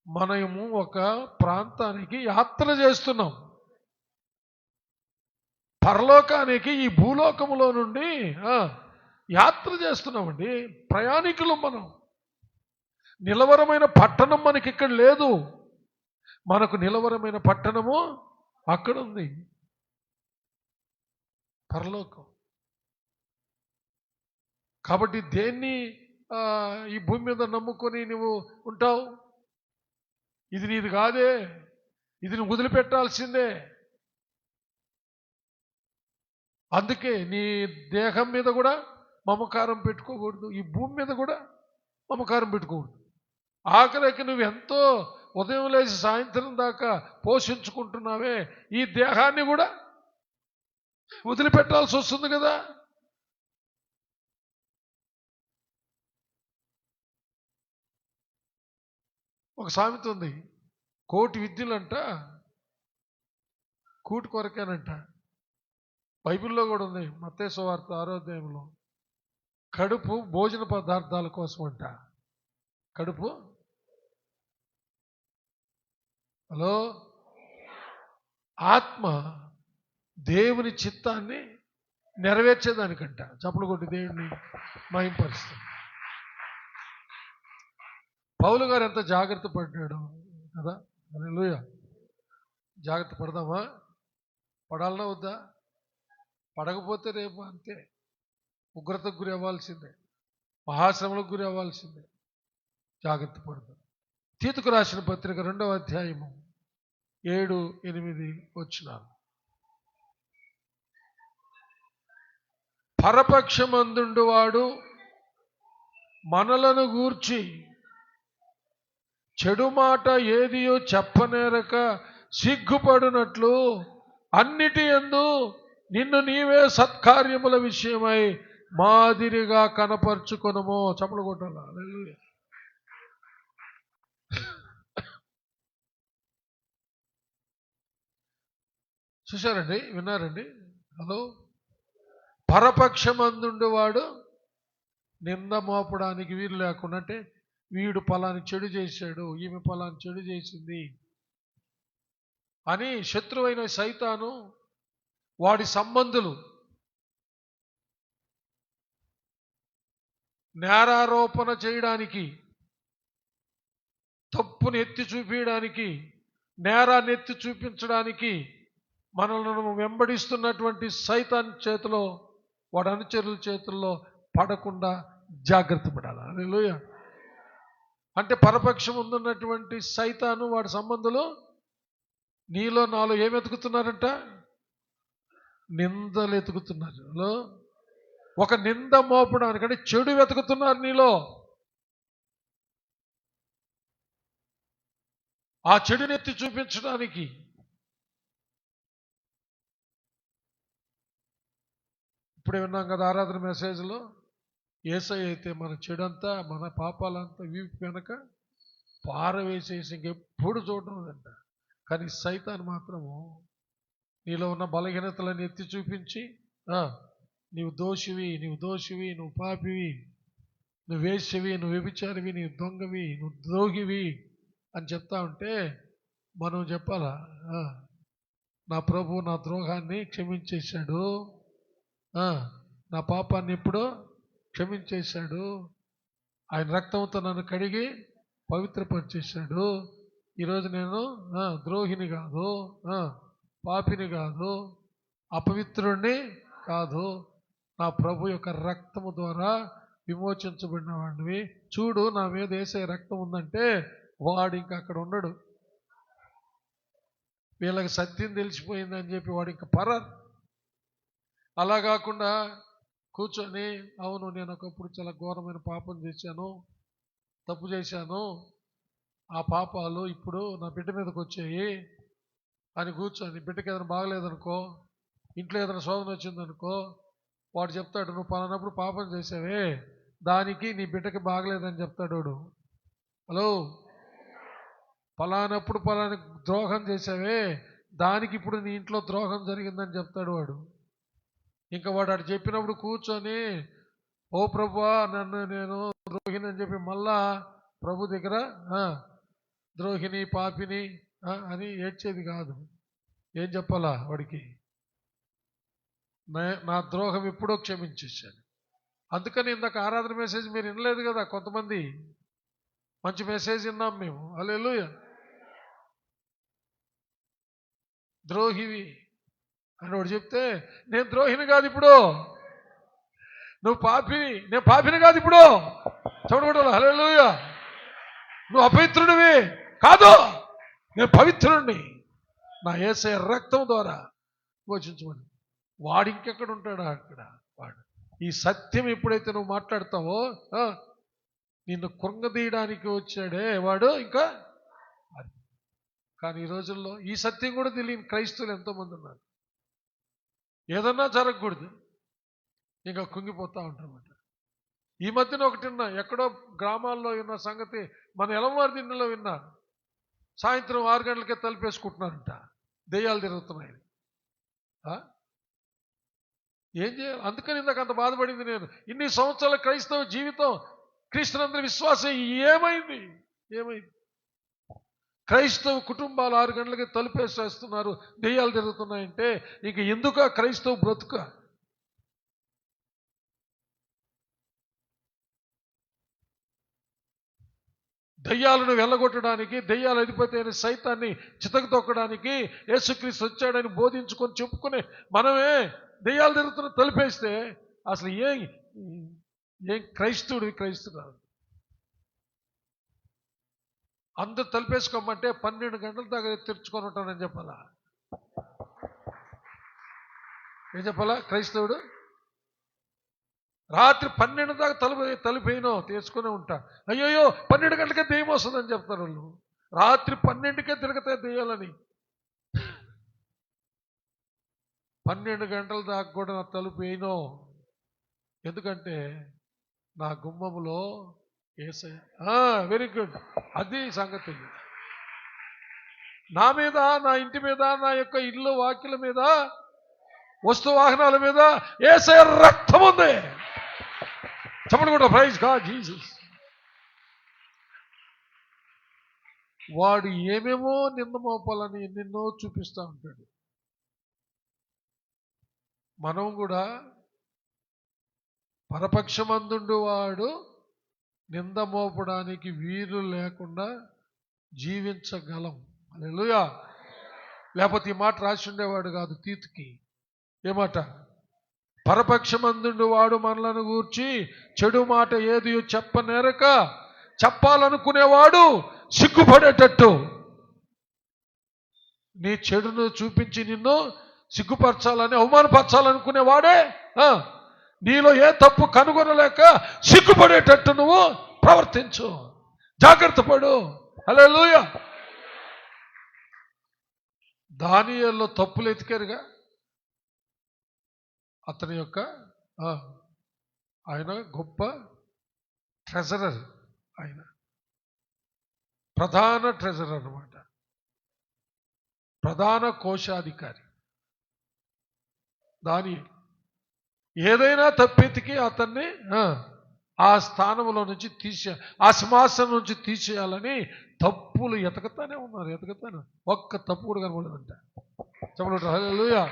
మనము ఒక ప్రాంతానికి యాత్ర చేస్తున్నాం. పరలోకానికి ఈ భూలోకములో నుండి యాత్ర చేస్తున్నామండి. ప్రయాణికులు మనం. నిలవరమైన పట్టణం మనకి ఇక్కడ లేదు. మనకు నిలవరమైన పట్టణము అక్కడ ఉంది, పరలోకం. కాబట్టి దేన్ని ఈ భూమి మీద నమ్ముకొని నువ్వు ఉంటావు? ఇది నీది కాదే, ఇది నువ్వు వదిలిపెట్టాల్సిందే. అందుకే నీ దేహం మీద కూడా మమకారం పెట్టుకోకూడదు, ఈ భూమి మీద కూడా మమకారం పెట్టుకోకూడదు. ఆఖరికి నువ్వు ఎంతో ఉదయం లేచి సాయంత్రం దాకా పోషించుకుంటున్నావే, ఈ దేహాన్ని కూడా వదిలిపెట్టాల్సి వస్తుంది కదా. ఒక సామెత ఉంది, కోటి విద్యలంట కూటి కొరకేనంట. బైబిల్లో కూడా ఉంది, మత్తయి సువార్త 6వ అధ్యాయంలో. కడుపు భోజన పదార్థాల కోసం అంట. కడుపు, హలో, ఆత్మ దేవుని చిత్తాన్ని నెరవేర్చేదానికంట. చప్పలు కొట్టి దేవుడిని మహింపరుస్తుంది. పౌలు గారు ఎంత జాగ్రత్త పడ్డాడు కదా. హల్లెలూయా. జాగ్రత్త పడదామా? పడాలన్నా వద్దా? పడకపోతే రేపు అంతే ఉగ్రతకు గురి అవ్వాల్సిందే, మహాశ్రమలకు గురి అవ్వాల్సిందే. జాగ్రత్త పడదాం. తీతుకు రాసిన పత్రిక 2వ అధ్యాయము 7-8 వచనాలు. పరపక్షమందుండువాడు మనలను గూర్చి చెడు మాట ఏదియో చెప్పనేరక సిగ్గుపడినట్లు అన్నిటి యందు నిన్ను నీవే సత్కార్యముల విషయమై మాదిరిగా కనపరుచుకొనుము. చప్పలు కొట్టాలా? హల్లెలూయా. చూశారండి, విన్నారండి? హలో. పరపక్షమందుండేవాడు నింద మోపడానికి వీలు లేకుండా, అంటే వీడు పలాని చెడు చేశాడు, ఈమె పలాని చెడు చేసింది అని శత్రువైన సైతాను, వాడి సంబంధులు నేరారోపణ చేయడానికి, తప్పుని ఎత్తి చూపించడానికి, నేరాన్ని ఎత్తి చూపించడానికి మనల్ని వెంబడిస్తున్నటువంటి సైతాన్ చేతిలో, వాడి అనుచరుల చేతుల్లో పడకుండా జాగ్రత్త పడాలి. హల్లెలూయా. అంటే పరపక్షం ఉందన్నటువంటి సైతాను వాడి సంబంధులు నీలో నాలో ఏం వెతుకుతున్నారంట? నిందలు వెతుకుతున్నారు. ఒక నింద మోపడానికి అంటే చెడు వెతుకుతున్నారు నీలో. ఆ చెడుని ఎత్తి చూపించడానికి. ఇప్పుడే విన్నాం కదా ఆరాధన మెసేజ్లో, యేసయ్య అయితే మన చెడంతా మన పాపాలంతా వీపు వెనక పారవేసేసి ఇంకెప్పుడు చూడలేదంట. కానీ సైతాన్ మాత్రము నీలో ఉన్న బలహీనతలను ఎత్తి చూపించి నీవు దోషివి, నువ్వు పాపివి, నువ్వు వేశ్యవి, నువ్వు వ్యభిచారివి, నీవు దొంగవి, నువ్వు ద్రోహివి అని చెప్తా ఉంటే మనం చెప్పాలా, నా ప్రభు నా ద్రోహాన్ని క్షమించేశాడు, నా పాపాన్ని ఎప్పుడో క్షమించేశాడు, ఆయన రక్తంతో నన్ను కడిగి పవిత్రపరిచేశాడు, ఈరోజు నేను ద్రోహిని కాదు, పాపిని కాదు, అపవిత్రుణ్ణి కాదు, నా ప్రభు యొక్క రక్తము ద్వారా విమోచించబడిన వాడివి. చూడు నా మీద వేసే రక్తం ఉందంటే వాడు ఇంకా అక్కడ ఉండడు. వీళ్ళకి సత్యం తెలిసిపోయిందని చెప్పి వాడు ఇంకా పరారు. అలా కాకుండా కూర్చొని అవును నేను ఒకప్పుడు చాలా ఘోరమైన పాపం చేశాను, తప్పు చేశాను, ఆ పాపాలు ఇప్పుడు నా బిడ్డ మీదకి వచ్చాయి అని కూర్చొని, బిడ్డకి ఏదైనా బాగలేదనుకో, ఇంట్లో ఏదైనా శోధన వచ్చిందనుకో, వాడు చెప్తాడు నువ్వు పలానప్పుడు పాపం చేసావే దానికి నీ బిడ్డకి బాగలేదని చెప్తాడు వాడు. హలో, పలానప్పుడు పలానా ద్రోహం చేసావే దానికి ఇప్పుడు నీ ఇంట్లో ద్రోహం జరిగిందని చెప్తాడు వాడు. ఇంకా వాడు అటు చెప్పినప్పుడు కూర్చొని ఓ ప్రభువా నన్ను నేను ద్రోహిని అని చెప్పి మళ్ళా ప్రభు దగ్గర ద్రోహిని పాపిని అని ఏడ్చేది కాదు. ఏం చెప్పాలా వాడికి? నా ద్రోహం ఎప్పుడో క్షమించేశాను. అందుకని ఇందాక ఆరాధన మెసేజ్ మీరు వినలేదు కదా, కొంతమంది మంచి మెసేజ్ విన్నాం మేము. హల్లెలూయా. ద్రోహివి అని వాడు చెప్తే నేను ద్రోహిని కాదు ఇప్పుడు, నువ్వు పాపిని, నేను పాపిని కాదు ఇప్పుడు చూడబడాలి. హల్లెలూయా. నువ్వు అపవిత్రుడివి కాదు, నేను పవిత్రుడిని, నా యేసయ్య రక్తం ద్వారా విమోచించమని. వాడు ఇంకెక్కడ ఉంటాడా అక్కడ. వాడు ఈ సత్యం ఎప్పుడైతే నువ్వు మాట్లాడతావో నిన్ను కృంగదీయడానికి వచ్చాడే వాడు ఇంకా. కానీ ఈ రోజుల్లో ఈ సత్యం కూడా తెలియని క్రైస్తవులు ఎంతోమంది ఉన్నారు. ఏదన్నా జరగకూడదు ఇంకా కుంగిపోతూ ఉంటారన్నమాట. ఈ మధ్యన ఒకటి విన్నా, ఎక్కడో గ్రామాల్లో విన్న సంగతి, మన ఎలవారి దిన్నెలో విన్నా, సాయంత్రం 6 గంటలకే తలుపేసుకుంటున్నారంట, దెయ్యాలు తిరుగుతున్నాయి. ఏం చేయాలి? అందుకని ఇందాక అంత బాధపడింది నేను. ఇన్ని సంవత్సరాల క్రైస్తవ జీవితం, క్రీస్తునందరి విశ్వాసం ఏమైంది? క్రైస్తవ కుటుంబాలు 6 గంటలకి తలుపేసేస్తున్నారు, దెయ్యాలు తిరుగుతున్నాయంటే ఇంక ఎందుకు క్రైస్తవ బ్రతుక? దయ్యాలను వెళ్ళగొట్టడానికి, దయ్యాల అధిపతి అయిన సైతాన్ని చితకు తొక్కడానికి యేసుక్రీస్తు వచ్చాడని బోధించుకొని చెప్పుకునే మనమే దెయ్యాలు తిరుగుతున్న తలుపేస్తే అసలు ఏం క్రైస్తవుడు. అందరు తలుపేసుకోమంటే 12 గంటల దాకా తెరుచుకొని ఉంటానని చెప్పాలా? ఏం చెప్పాలా? క్రైస్తవుడు రాత్రి 12 దాకా తలుపేనో తెరుచుకునే ఉంటా. అయ్యోయ్యో 12 గంటలకే దెయ్యం వస్తుందని చెప్తారు వాళ్ళు. రాత్రి 12కే తిరుగుతాయి దెయ్యాలని. 12 గంటల దాకా కూడా నా తలుపు వేయను. ఎందుకంటే నా గుమ్మములో యేసయ్య. Very good. అది సంగతి. నా మీద, నా ఇంటి మీద, నా యొక్క ఇల్లు వాకిల మీద, వస్తు వాహనాల మీద యేసయ్య రక్తం ఉంది. చెప్పండి కూడా, ప్రైజ్ గాడ్ జీసస్. వాడు ఏమేమో నింద మోపాలని ఎన్నెన్నో చూపిస్తూ ఉంటాడు. మనం కూడా పరపక్షమందుండు వాడు నింద మోపడానికి వీలు లేకుండా జీవించగలం. హల్లెలూయా. లేకపోతే ఈ మాట రాసి ఉండేవాడు కాదు తీతుకి. ఏమాట? పరపక్షమందుండు వాడు మనలను గూర్చి చెడు మాట ఏది చెప్పనేరక చెప్పాలనుకునేవాడు సిగ్గుపడేటట్టు, నీ చెడును చూపించి నిన్ను సిగ్గుపరచాలని అవమానపరచాలనుకునేవాడే నీలో ఏ తప్పు కనుగొనలేక సిగ్గుపడేటట్టు నువ్వు ప్రవర్తించు, జాగ్రత్త పడు. హల్లెలూయా. దానియేలులో తప్పులు ఎతికారుగా, అతని యొక్క ఆయన గొప్ప ట్రెజరర్, ఆయన ప్రధాన ట్రెజరర్ అన్నమాట, ప్రధాన కోశాధికారి. దానియేలు ఏదైనా తప్పెతికి అతన్ని ఆ స్థానంలో నుంచి ఆ సింహాసనం నుంచి తీసేయాలని తప్పులు ఎతకతానే ఉన్నారు, ఎతకతానే. ఒక్క తప్పు కూడా కనబడదంట. చెప్పండి హల్లెలూయా.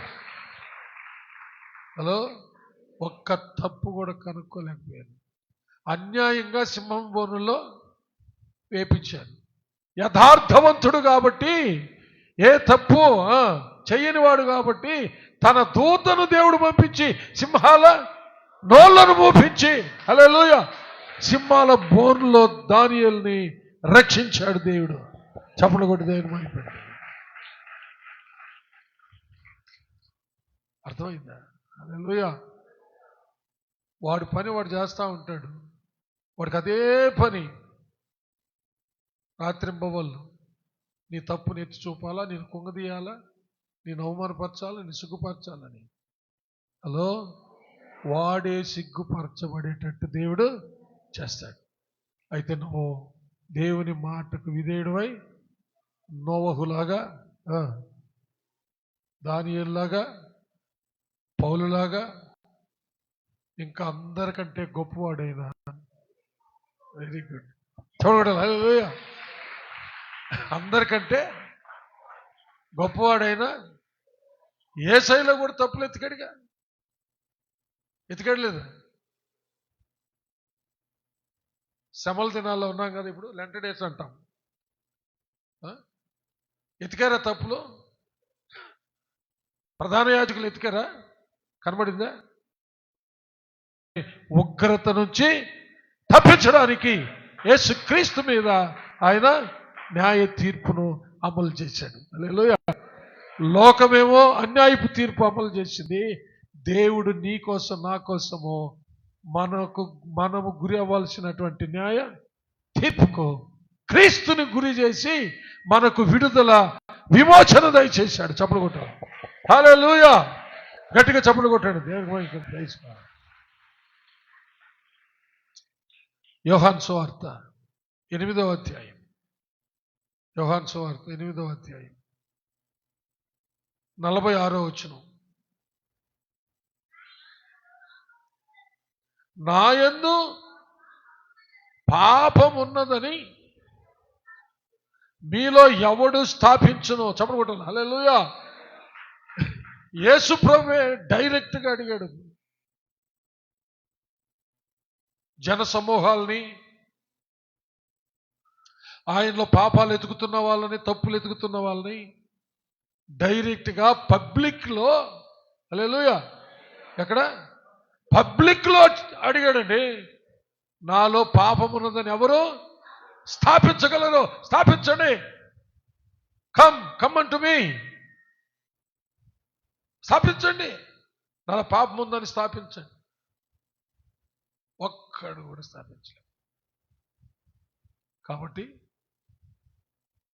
హలో, ఒక్క తప్పు కూడా కనుక్కోలేకపోయాను. అన్యాయంగా సింహం బోనుల్లో వేపించాను. యథార్థవంతుడు కాబట్టి, ఏ తప్పు చెయ్యనివాడు కాబట్టి తన దూతను దేవుడు పంపించి సింహాల నోళ్లను మూపించి, హల్లెలూయా, సింహాల బోన్లో దానియేలుని రక్షించాడు దేవుడు. చప్పట్లు కొట్టి దేవుని మహిమపరచండి. అర్థమైందా? హల్లెలూయా. వాడి పని వాడు చేస్తూ ఉంటాడు, వాడికి అదే పని. రాత్రింబవళ్ళు నీ తప్పుని ఎత్తి చూపాలా, నేను కుంగదీయాలా, నేను అవమానపరచాలా, నేను సిగ్గుపరచాలని. హలో, వాడే సిగ్గుపరచబడేటట్టు దేవుడు చేస్తాడు. అయితే నువ్వు దేవుని మాటకు విధేయుడివై నోవహులాగా, దానియేలులాగా, పౌలులాగా, ఇంకా అందరికంటే గొప్పవాడైనా, వెరీ గుడ్, చూడగలరు. హల్లెలూయా. అందరికంటే గొప్పవాడైనా యేసయ్యలో కూడా తప్పులు ఎతికాడుగా, ఎతికాడలేదు. శ్రమల దినాల్లో ఉన్నాం కదా, ఇప్పుడు లెంట్ డేస్ అంటాం. ఎతికారా తప్పులు? ప్రధాన యాజకులు ఎతికారా? కనబడిందా? ఉగ్రత నుంచి తప్పించడానికి యేసుక్రీస్తు మీద ఆయన న్యాయ తీర్పును అమలు చేశాడు. హల్లెలూయా. లోకమేమో అన్యాయపు తీర్పు అమలు చేసింది. దేవుడు నీ కోసం నా కోసము మనము గురి అవ్వాల్సినటువంటి న్యాయ తీర్పుకు క్రీస్తుని గురి చేసి మనకు విడుదల, విమోచన దయచేశాడు. చప్పట్లు కొట్టాడు. హల్లెలూయా. గట్టిగా చప్పట్లు కొట్టాడు. దేవునికి యోహాను సువార్త 8వ అధ్యాయం. యోహాను సువార్త 8వ అధ్యాయం 46వ వచనం. నాయందు పాపమున్నదని మీలో ఎవడు స్థాపించును? చప్పట్లు కొట్టాలి. హల్లెలూయా. యేసు ప్రభువే డైరెక్ట్గా అడిగాడు జన సమూహాల్ని, ఆయనలో పాపాలు ఎతుకుతున్న వాళ్ళని, తప్పులు ఎతుకుతున్న వాళ్ళని డైరెక్ట్గా పబ్లిక్లో, హల్లెలూయా, ఎక్కడ పబ్లిక్లో అడిగాడండి. నాలో పాపం ఉన్నదని ఎవరు స్థాపించగలరు? స్థాపించండి. కమ్ అంటు మీ, స్థాపించండి. నాలో పాపం ఉందని స్థాపించండి. ఒక్కడు కూడా స్థాపించలేదు. కాబట్టి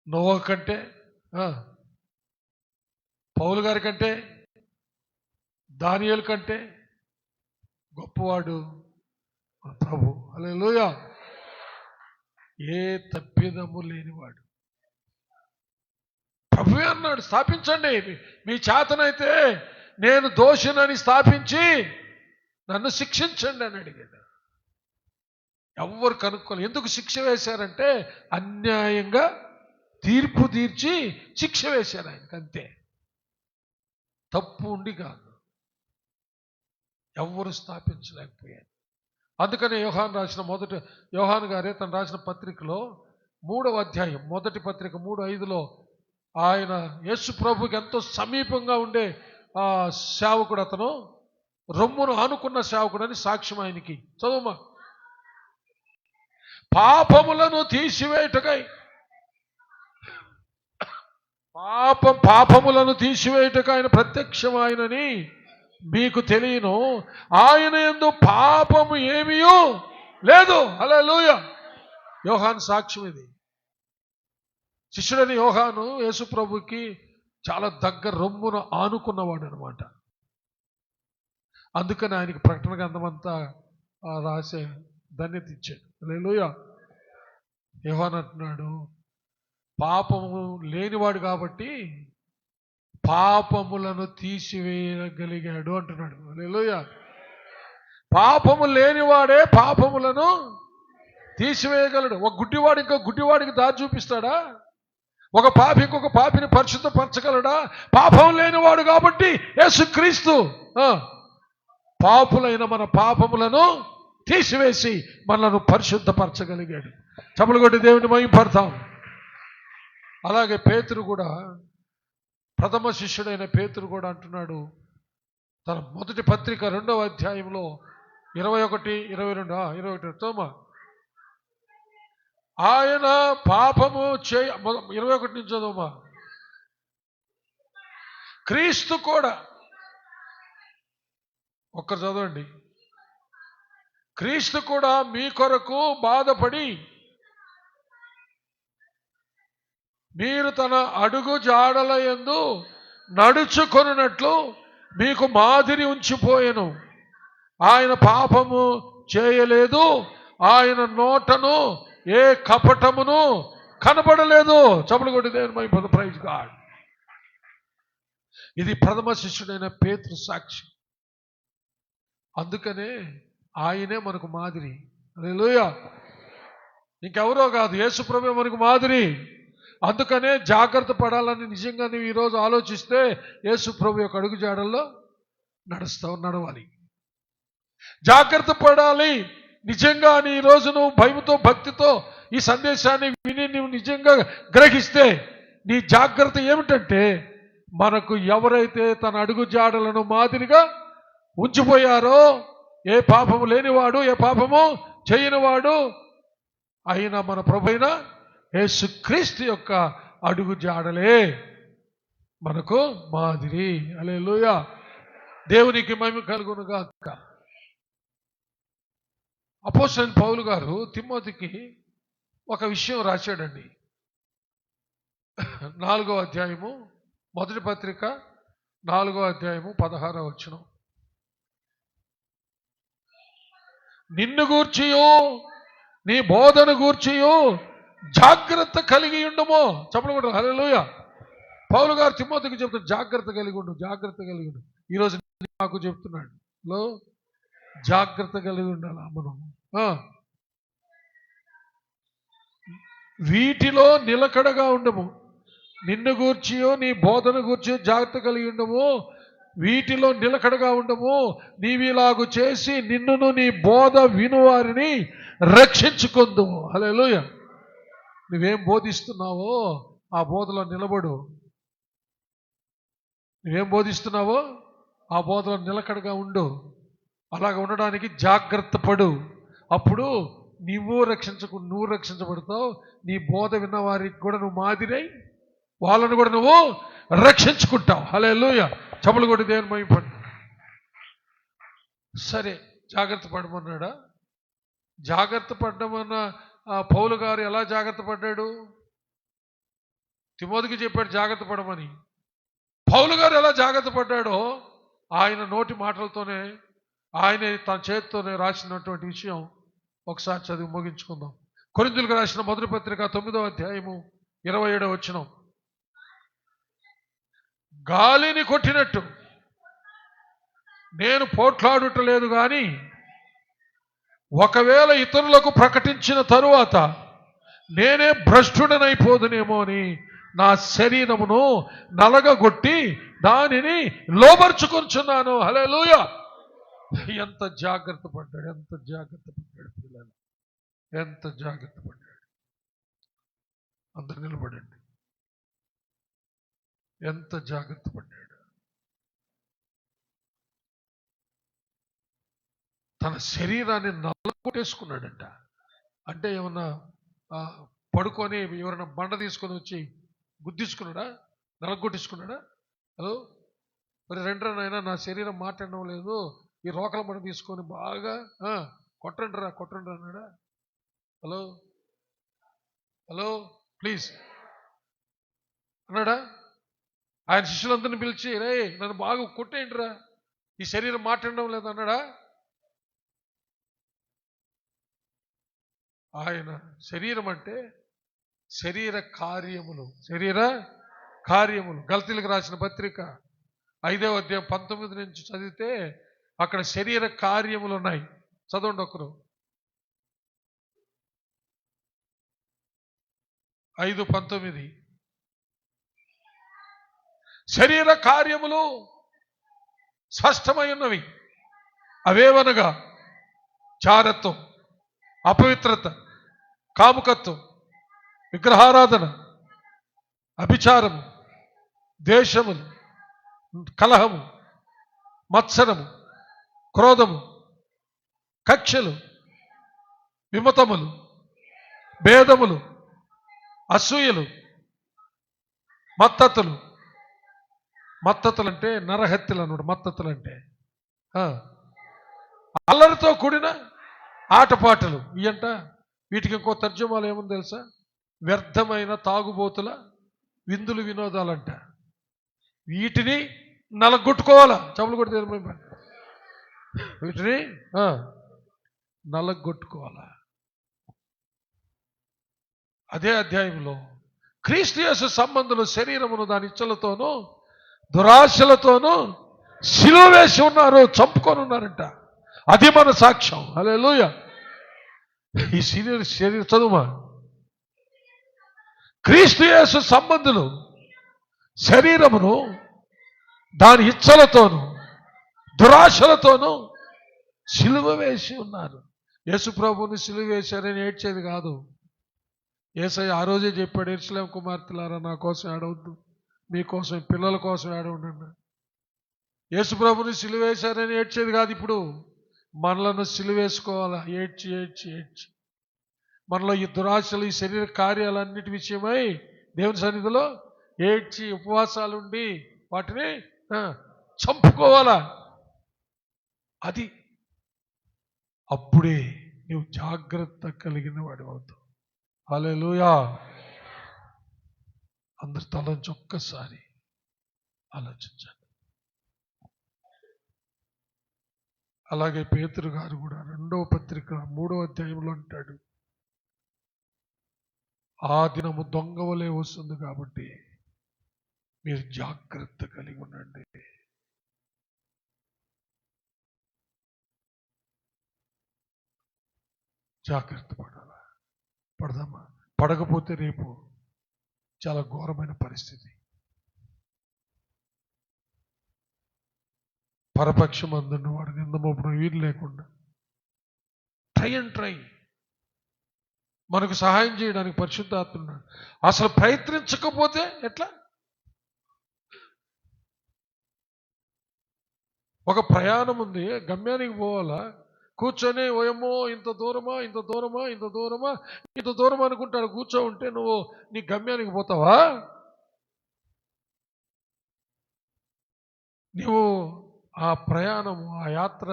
నోవహు కంటే, పౌలు గారి కంటే, దానియేలు కంటే గొప్పవాడు మన ప్రభు. హల్లెలూయా. ఏ తప్పిదము లేనివాడు ప్రభువే అన్నాడు, స్థాపించండి. మీ చేతనైతే నేను దోషినని స్థాపించి నన్ను శిక్షించండి అని అడిగాడు. ఎవ్వరు కనుక్కోలేదు. ఎందుకు శిక్ష వేశారంటే అన్యాయంగా తీర్పు తీర్చి శిక్ష వేశారు ఆయనకు, అంతే. తప్పు ఉండి కాదు, ఎవ్వరు స్థాపించలేకపోయారు. అందుకనే యోహాను గారే తను రాసిన పత్రికలో 3వ అధ్యాయం, మొదటి పత్రిక 3:5లో ఆయన యేసు ప్రభుకి ఎంతో సమీపంగా ఉండే సేవకుడు, అతను రొమ్మును ఆనుకున్న సేవకుడు అని సాక్ష్యం ఆయనకి. చదువుమా. పాపములను తీసివేయుటకై పాపములను తీసివేయుటకై ఆయన ప్రత్యక్షమైనని మీకు తెలియను. ఆయన యందు పాపము ఏమీయూ లేదు. హల్లెలూయా. యోహాను సాక్ష్యం ఇది. శిష్యుడని యోహాను యేసు ప్రభుకి చాలా దగ్గర రొమ్మున ఆనుకున్నవాడు అనమాట. అందుకని ఆయనకి ప్రకటన గ్రంథమంతా రాసే ధన్యత ఇచ్చాడు. హల్లెలూయా. యోహాను అంటున్నాడు, పాపము లేనివాడు కాబట్టి పాపములను తీసివేయగలిగాడు అంటున్నాడు. హల్లెలూయా. పాపము లేనివాడే పాపములను తీసివేయగలడు. ఒక గుడ్డివాడు ఇంకో గుడ్డివాడికి దారి చూపిస్తాడా? ఒక పాపి ఇంకొక పాపిని పరిశుద్ధపరచగలడా? పాపం లేనివాడు కాబట్టి యేసుక్రీస్తు పాపులైన మన పాపములను తీసివేసి మనలను పరిశుద్ధపరచగలిగాడు. చప్పలు కొట్టి దేవుని మహిమపడతాం. అలాగే పేతురు కూడా, ప్రథమ శిష్యుడైన పేతురు కూడా అంటున్నాడు తన మొదటి పత్రిక 2వ అధ్యాయంలో 21, 22, 21 తోమ ఆయన పాపము 21 నుంచి చదవమా. క్రీస్తు కూడా, ఒక్కరు చదవండి. క్రీస్తు కూడా మీ కొరకు బాధపడి మీరు తన అడుగు జాడల యందు నడుచుకొనున్నట్లు మీకు మాదిరి ఉంచిపోయెను. ఆయన పాపము చేయలేదు, ఆయన నోటను ఏ కపటమును కనబడలేదు. చప్పలు కొట్టి దేవుని మహిమ. Praise God. ఇది ప్రథమ శిష్యుడైన పేతురు సాక్షి. అందుకనే ఆయనే మనకు మాదిరి. హల్లెలూయా. ఇంకెవరో కాదు, యేసు ప్రభువే మనకు మాదిరి. అందుకనే జాగ్రత్త పడాలని నిజంగా నువ్వు ఈరోజు ఆలోచిస్తే యేసు ప్రభు యొక్క అడుగు జాడల్లో నడవాలి. జాగ్రత్త పడాలి. నిజంగా నీ ఈరోజు నువ్వు భయముతో భక్తితో ఈ సందేశాన్ని విని నువ్వు నిజంగా గ్రహిస్తే నీ జాగ్రత్త ఏమిటంటే, మనకు ఎవరైతే తన అడుగు జాడలను మాదిరిగా ఉంచిపోయారో, ఏ పాపము లేనివాడు, ఏ పాపము చేయనివాడు అయిన మన ప్రభువైన యేసుక్రీస్తు యొక్క అడుగు జాడలే మనకు మాదిరి. హల్లెలూయా. దేవునికి మహిమ కలుగును గాక. అపోస్తలుడైన పౌలు గారు తిమోతికి ఒక విషయం రాశాడండి. 4వ అధ్యాయము, మొదటి పత్రిక 4వ అధ్యాయము 16వ వచనం. నిన్ను గూర్చియు నీ బోధన గూర్చియు జాగ్రత్త కలిగి ఉండము. చెప్పలు కూడా. హల్లెలూయా. పౌలు గారు తిమోతికి చెప్తాడు, జాగ్రత్త కలిగి ఉండు, జాగ్రత్త కలిగి ఉండు. ఈరోజు నాకు చెప్తున్నాడు, జాగ్రత్త కలిగి ఉండాలా మనం. వీటిలో నిలకడగా ఉండము. నిన్ను గూర్చియో నీ బోధన గూర్చియో జాగ్రత్త కలిగి ఉండము. వీటిలో నిలకడగా ఉండము. నీవిలాగు చేసి నిన్నును నీ బోధ వినువారిని రక్షించుకుందుము. హల్లెలూయా. నువ్వేం బోధిస్తున్నావో ఆ బోధలో నిలబడు. నువ్వేం బోధిస్తున్నావో ఆ బోధలో నిలకడగా ఉండు. అలాగ ఉండడానికి జాగ్రత్త పడు. అప్పుడు నువ్వు రక్షించబడతావు. నీ బోధ విన్న వారికి కూడా నువ్వు మాదిరై వాళ్ళను కూడా నువ్వు రక్షించుకుంటావు. హల్లెలూయా. చప్పలు కొట్టి దేవుని మహిమపడు. సరే, జాగ్రత్త పడమన్నాడా? జాగ్రత్త పడ్డమన్న పౌలు గారు ఎలా జాగ్రత్త పడ్డాడు? తిమోతికి చెప్పాడు జాగ్రత్త పడమని. పౌలు గారు ఎలా జాగ్రత్త పడ్డాడో ఆయన నోటి మాటలతోనే, ఆయనే తన చేతితోనే రాసినటువంటి విషయం ఒకసారి చదివి ముగించుకుందాం. కొరింథీయులకు రాసిన మొదటి పత్రిక 9వ అధ్యాయము 27వ వచనం. గాలిని కొట్టినట్టు నేను పోట్లాడుటలేదు గాని, ఒకవేళ ఇతరులకు ప్రకటించిన తరువాత నేనే భ్రష్టుడనైపోదునేమో అని నా శరీరమును నలగగొట్టి దానిని లోబర్చుకొంచున్నాను. హల్లెలూయా. ఎంత జాగ్రత్త పడ్డాడు, ఎంత జాగ్రత్త పడ్డాడు పిల్లలు, ఎంత జాగ్రత్త పడ్డాడు. అందరు నిలబడండి. ఎంత జాగ్రత్త పడ్డాడు. తన శరీరాన్ని నల్లగొట్టేసుకున్నాడంట. అంటే ఏమన్నా పడుకొని ఎవరైనా బండ తీసుకొని వచ్చి గుద్దించుకున్నాడా, నలగొట్టించుకున్నాడా? హలో, మరి రెండ్రనైనా నా శరీరం మాట్లాడడం లేదు, ఈ రోకల బండ తీసుకొని బాగా కొట్టండి అన్నాడా? హలో హలో ప్లీజ్ అన్నాడా? ఆయన శిష్యులందరినీ పిలిచి రే నన్ను బాగా కొట్టేయండిరా, ఈ శరీరం మాట్లాడడం లేదు అన్నాడా? ఆయన శరీరం అంటే శరీర కార్యములు గల్తీలకు రాసిన పత్రిక 5వ అధ్యాయం 19 నుంచి చదివితే అక్కడ శరీర కార్యములు ఉన్నాయి. చదవండి ఒకరు. 5:19 శరీర కార్యములు స్పష్టమై ఉన్నవి. అవేవనగా చారత్వం, అపవిత్రత, కాముకత్వం, విగ్రహారాధన, అభిచారము, ద్వేషములు, కలహము, మత్సరము, క్రోధము, కక్షలు, విమతములు, భేదములు, అసూయలు, మత్తతులు అంటే నరహత్యలు అన్నమాట. మత్తతులు అంటే అల్లరితో కూడిన ఆటపాటలు. ఇయంట వీటికి ఇంకో తర్జుమాలు ఏముంది తెలుసా? వ్యర్థమైన తాగుబోతుల విందులు వినోదాలంట. వీటిని నలగొట్టుకోవాలా? చెప్పులు కొడితే వీటిని నలగొట్టుకోవాలా? అదే అధ్యాయంలో క్రీస్తు యేసు సంబంధులు శరీరమును దాని ఇచ్చలతోనూ దురాశలతోనూ సిలువ వేసి ఉన్నారు, చంపుకొని ఉన్నారంట. అది మన సాక్ష్యం. హల్లెలూయా. ఈ శరీర చదువుమా. క్రీస్తు యేసు సంబంధులు శరీరమును దాని ఇచ్చలతోనూ దురాశలతోనూ సిలువ వేసి ఉన్నారు. యేసు ప్రభువుని సిలువ వేశారని ఏడ్చేది కాదు. యేసయ్య ఆ రోజే చెప్పాడు, యెరూషలేము కుమార్తెలారా నా కోసం ఏడవద్దు, మీకోసం పిల్లల కోసం ఏడవండి. యేసు ప్రభుని సిలువ వేశారని ఏడ్చేది కాదు. ఇప్పుడు మనలను సిలువ వేసుకోవాలా? ఏడ్చి ఏడ్చి ఏడ్చి మనలో ఈ దురాశలు, ఈ శరీర కార్యాలన్నిటి విషయమై దేవుని సన్నిధిలో ఏడ్చి ఉపవాసాలుండి వాటిని చంపుకోవాలా? అది అప్పుడే నువ్వు జాగ్రత్త కలిగిన వాడు అవుతావు. హల్లెలూయా. అందరి తలంచి ఒక్కసారి ఆలోచించండి. అలాగే పేతురు గారు కూడా 2వ పత్రిక 3వ అధ్యాయంలో అంటాడు, ఆ దినము దొంగ వలె వస్తుంది కాబట్టి మీరు జాగ్రత్త కలిగి ఉండండి. జాగ్రత్త పడాలా? పడదామా? పడకపోతే రేపు చాలా ఘోరమైన పరిస్థితి. పరపక్షం అందున్న వాడు నిందమోపడం వీలు లేకుండా ట్రై మనకు సహాయం చేయడానికి పరిశుద్ధాత్మ ఉన్నాడు. అసలు ప్రయత్నించకపోతే ఎట్లా? ఒక ప్రయాణం ఉంది, గమ్యానికి పోవాలా, కూర్చొని ఓయమ్మో ఇంత దూరమా అనుకుంటాడు. కూర్చో ఉంటే నువ్వు నీ గమ్యానికి పోతావా? నువ్వు ఆ ప్రయాణము, ఆ యాత్ర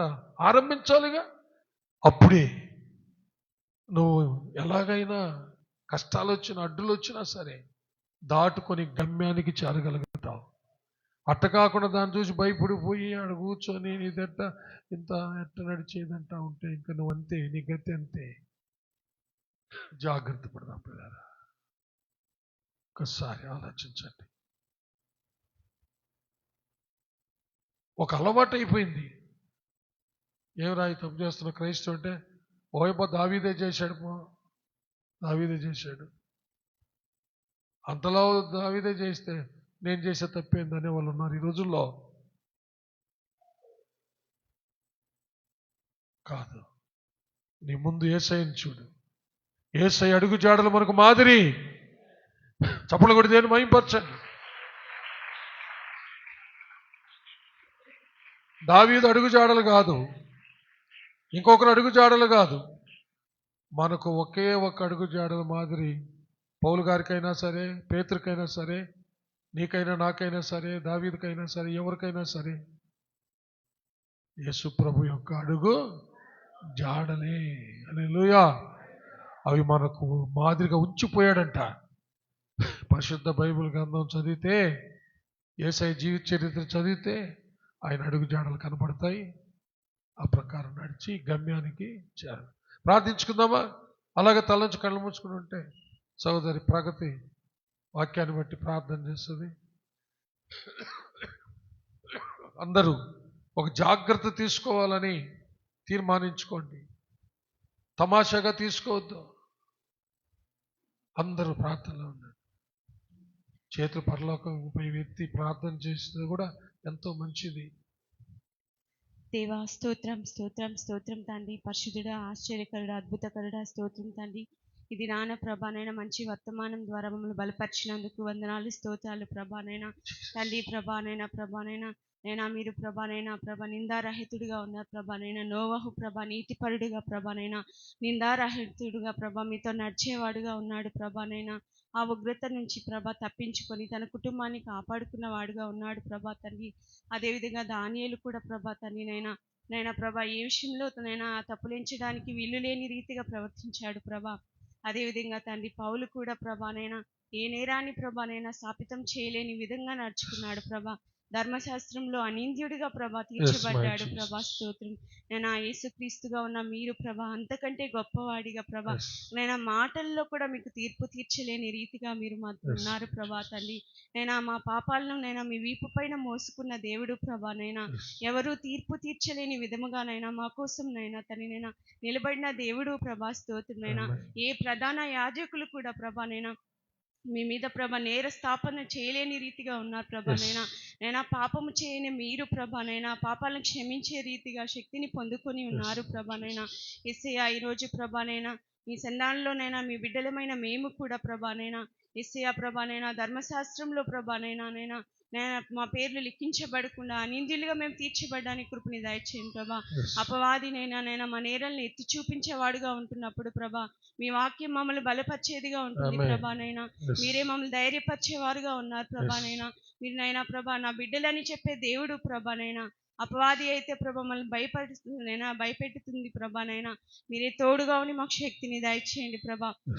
ఆరంభించాలిగా. అప్పుడే నువ్వు ఎలాగైనా కష్టాలు వచ్చినా అడ్డులు వచ్చినా సరే దాటుకొని గమ్యానికి చేరగలుగుతావు. అట్ట కాకుండా దాన్ని చూసి భయపడిపోయి ఆడ కూర్చొని నీదెట్ట ఇంత ఎట్ట నడిచేదంటా ఉంటే ఇంకా నువ్వు అంతే, నీ గతి అంతే. జాగ్రత్త పడదాం పిల్లరా. ఒక్కసారి ఆలోచించండి. ఒక అలవాటు అయిపోయింది. ఏం రాయి తప్పు చేస్తున్న క్రైస్తవు అంటే ఓయబ్బా దావీదే చేశాడు, అంతలో దావీదే చేస్తే నేను చేసే తప్పేందనే వాళ్ళు ఉన్నారు ఈ రోజుల్లో. కాదు, నీ ముందు యేసయ్యను చూడు. యేసయ్య అడుగు జాడలు మనకు మాదిరి. చప్పలు కొడి దేని మహింపరచండి. దావీదు అడుగు జాడలు కాదు, ఇంకొకరు అడుగు జాడలు కాదు. మనకు ఒకే ఒక అడుగు జాడల మాదిరి పౌలు గారికైనా సరే, పేతురుకైనా సరే, నీకైనా నాకైనా సరే, దావీదుకైనా సరే, ఎవరికైనా సరే యేసు ప్రభు యొక్క అడుగు జాడలే. హల్లెలూయా. అవి మనకు మాదిరిగా ఉంచిపోయాడంట. పరిశుద్ధ బైబిల్ గ్రంథం చదివితే, యేసయ్య జీవిత చరిత్ర చదివితే ఆయన అడుగు జాడలు కనపడతాయి. ఆ ప్రకారం నడిచి గమ్యానికి చేరాలి. ప్రార్థించుకుందామా? అలాగే తలంచి కళ్ళు మూసుకుని ఉంటే సహోదరి ప్రగతి వాక్యాన్ని బట్టి ప్రార్థన చేస్తుంది. అందరూ ఒక జాగ్రత్త తీసుకోవాలని తీర్మానించుకోండి. తమాషాగా తీసుకోవద్దు. అందరూ ప్రార్థనలో ఉన్నారు. చేతులు పరలోకంపై ఎత్తి ప్రార్థన చేస్తే కూడా ఎంతో మంచిది. దేవా స్తోత్రం స్తోత్రం స్తోత్రం తండ్రి. పరిశుద్ధుడా, ఆశ్చర్యకరుడా, అద్భుతకరుడా స్తోత్రం తండ్రి. ఇది నాన్న ప్రభానైనా మంచి వర్తమానం ద్వారా మమ్మల్ని బలపరిచినందుకు వందనాలు, స్తోత్రాలు ప్రభానైనా తండ్రి. ప్రభానైనా నైనా మీరు ప్రభానైనా నిందారహితుడిగా ఉన్నారు ప్రభానైనా. నోవహు నీతిపరుడుగా ప్రభానైనా, నిందారహితుడుగా మీతో నడిచేవాడుగా ఉన్నాడు ప్రభానైనా. ఆ ఉగ్రత నుంచి తప్పించుకొని తన కుటుంబాన్ని కాపాడుకున్న వాడుగా ఉన్నాడు ప్రభా తండ్రి. అదేవిధంగా దానియేలు కూడా తండ్రి నైనా ఏ విషయంలో తప్పులించడానికి వీలు లేని రీతిగా ప్రవర్తించాడు అదేవిధంగా తండ్రి పౌలు కూడా నైనా ఏ నేరాన్ని స్థాపితం చేయలేని విధంగా నడుచుకున్నాడు ధర్మశాస్త్రంలో అనింద్యుడిగా తీర్చబడ్డాడు స్తోత్రం. నేను యేసుక్రీస్తుగా ఉన్న మీరు అంతకంటే గొప్పవాడిగా నేను మాటల్లో కూడా మీకు తీర్పు తీర్చలేని రీతిగా మీరు ఉన్నారు తండ్రి. మా పాపాలను మీ వీపు పైన మోసుకున్న దేవుడు ఎవరు తీర్పు తీర్చలేని విధముగా మా కోసం నిలబడిన దేవుడు స్తోత్రం. ఏ ప్రధాన యాజకులు కూడా మీ మీద నేర స్థాపన చేయలేని రీతిగా ఉన్నారు నైనా పాపము చేయని మీరు పాపాలను క్షమించే రీతిగా శక్తిని పొందుకొని ఉన్నారు నైనా. యేసయ్యా ఈరోజు మీ సంధానంలో మీ బిడ్డలమైన మేము కూడా యేసయ్యా ధర్మశాస్త్రంలో నైనా మా పేర్లు లిఖించబడకుండా అనింద్యులుగా మేము తీర్చబడడానికి కృపని దయచేయండి అపవాది నైనా మా నేరల్ని ఎత్తి చూపించేవాడుగా ఉంటున్నప్పుడు మీ వాక్యం మమ్మల్ని బలపరిచేదిగా ఉంటుంది నైనా. మీరే మమ్మల్ని ధైర్యపరిచేవారుగా ఉన్నారు నైనా. మీరు నైనా నా బిడ్డలని చెప్పే దేవుడు నైనా. అపవాది అయితే మమ్మల్ని భయపెడుతుంది నైనా. మీరే తోడుగా ఉండి మాకు శక్తిని దయచేయండి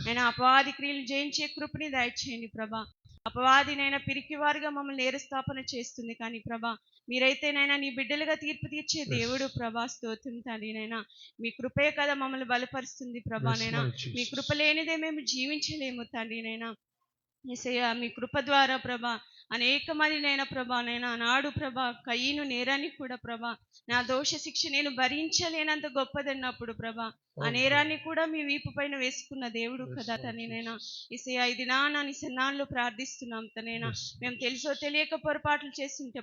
నైనా. అపవాది క్రియలు జయించే కృపని దయచేయండి అపవాది పిరికివారుగా మమ్మల్ని నేరస్థాపన చేస్తుంది కానీ మీరైతే నీ బిడ్డలుగా తీర్పు తీర్చే దేవుడు స్తోత్రం తండ్రి నైనా. మీ కృపే కదా మమ్మల్ని బలపరుస్తుంది నైనా. మీ కృప లేనిదే మేము జీవించలేము తండ్రి నైనా. యేసయ్యా మీ కృప ద్వారా అనేక మంది నైనా నాడు కయ్యను నేరాన్ని కూడా నా దోష శిక్ష నేను భరించలేనంత గొప్పదన్నప్పుడు ఆ నేరాన్ని కూడా మీ వీపు పైన వేసుకున్న దేవుడు కదా తనైనా. యేసయ్యా ఇది నా నిసన్నాల్లో ప్రార్థిస్తున్నాం తనైనా. మేము తెలుసో తెలియక పొరపాట్లు చేస్తుంటే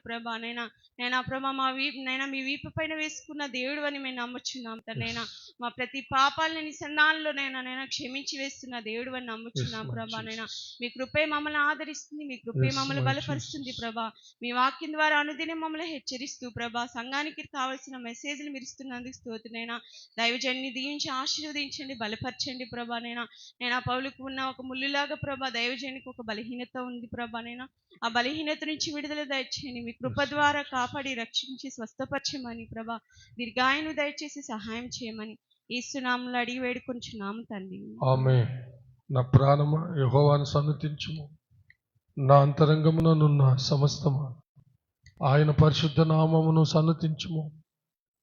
నైనా మీ వీపు పైన వేసుకున్న దేవుడు అని మేము నమ్ముచున్నాం తనైనా. మా ప్రతి పాపాలని నిసన్నాల్లో నైనా క్షమించి వేస్తున్న దేవుడు అని నమ్ముచున్నాం నైనా. మీ కృపే మమ్మల్ని ఆదరిస్తుంది, మీ కృపే మమ్మల్ని బలపరుస్తుంది మీ వాక్యం ద్వారా అనుదినం మమ్మల్ని హెచ్చరిస్తూ సంఘానికి కావాల్సిన మెసేజ్లు మీరు ఇస్తున్నందుకు స్తోత్రనైనా. దైవజన్ని దీవించి ఆశీర్వదించండి, బలపరచండి నైనా. పౌలుకు ఉన్న ఒక ముళ్ళులాగా దైవజనికి ఒక బలహీనత ఉంది నైనా. ఆ బలహీనత నుంచి విడుదల దయచేయండి. మీ కృప ద్వారా కాపాడి రక్షించి స్వస్థపరచమని దీర్ఘాయును దయచేసి సహాయం చేయమని యేసు నామములో అడిగి వేడుకొంచున్నాము తండ్రి. ఆమేన్. నా ప్రాణమా యెహోవాను సన్నుతించుము, నా అంతరంగముననున్న సమస్తమా ఆయన పరిశుద్ధ నామమును సన్నుతించుము.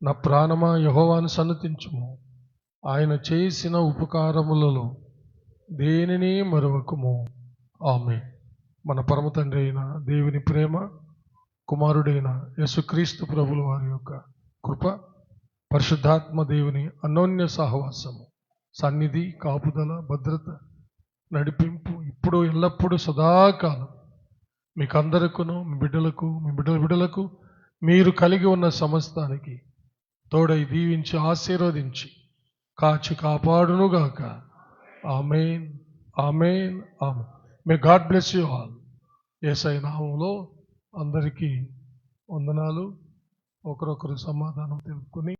నా ప్రాణమా యెహోవాను సన్నుతించుము, ఆయన చేసిన ఉపకారములలో దేనిని మరవకుము. ఆమేన్. మన పరమ తండ్రి అయిన దేవుని ప్రేమ, కుమారుడైన యేసుక్రీస్తు ప్రభుల వారి యొక్క కృప, పరిశుద్ధాత్మ దేవుని అన్యోన్య సహవాసము, సన్నిధి, కాపుదల, భద్రత, నడిపింపు ఇప్పుడు ఎల్లప్పుడూ సదాకాలం మీకు అందరికను, మీ బిడ్డలకు, మీ బిడ్డలకు మీరు కలిగి ఉన్న సమస్తానికి తోడై దీవించి ఆశీర్వదించి కాచి కాపాడునుగాక. Amen, amen, amen. May God bless you all. Yesayya నామములో అందరికీ వందనాలు. ఒకరొకరు సమాధానం తెలుపుకొని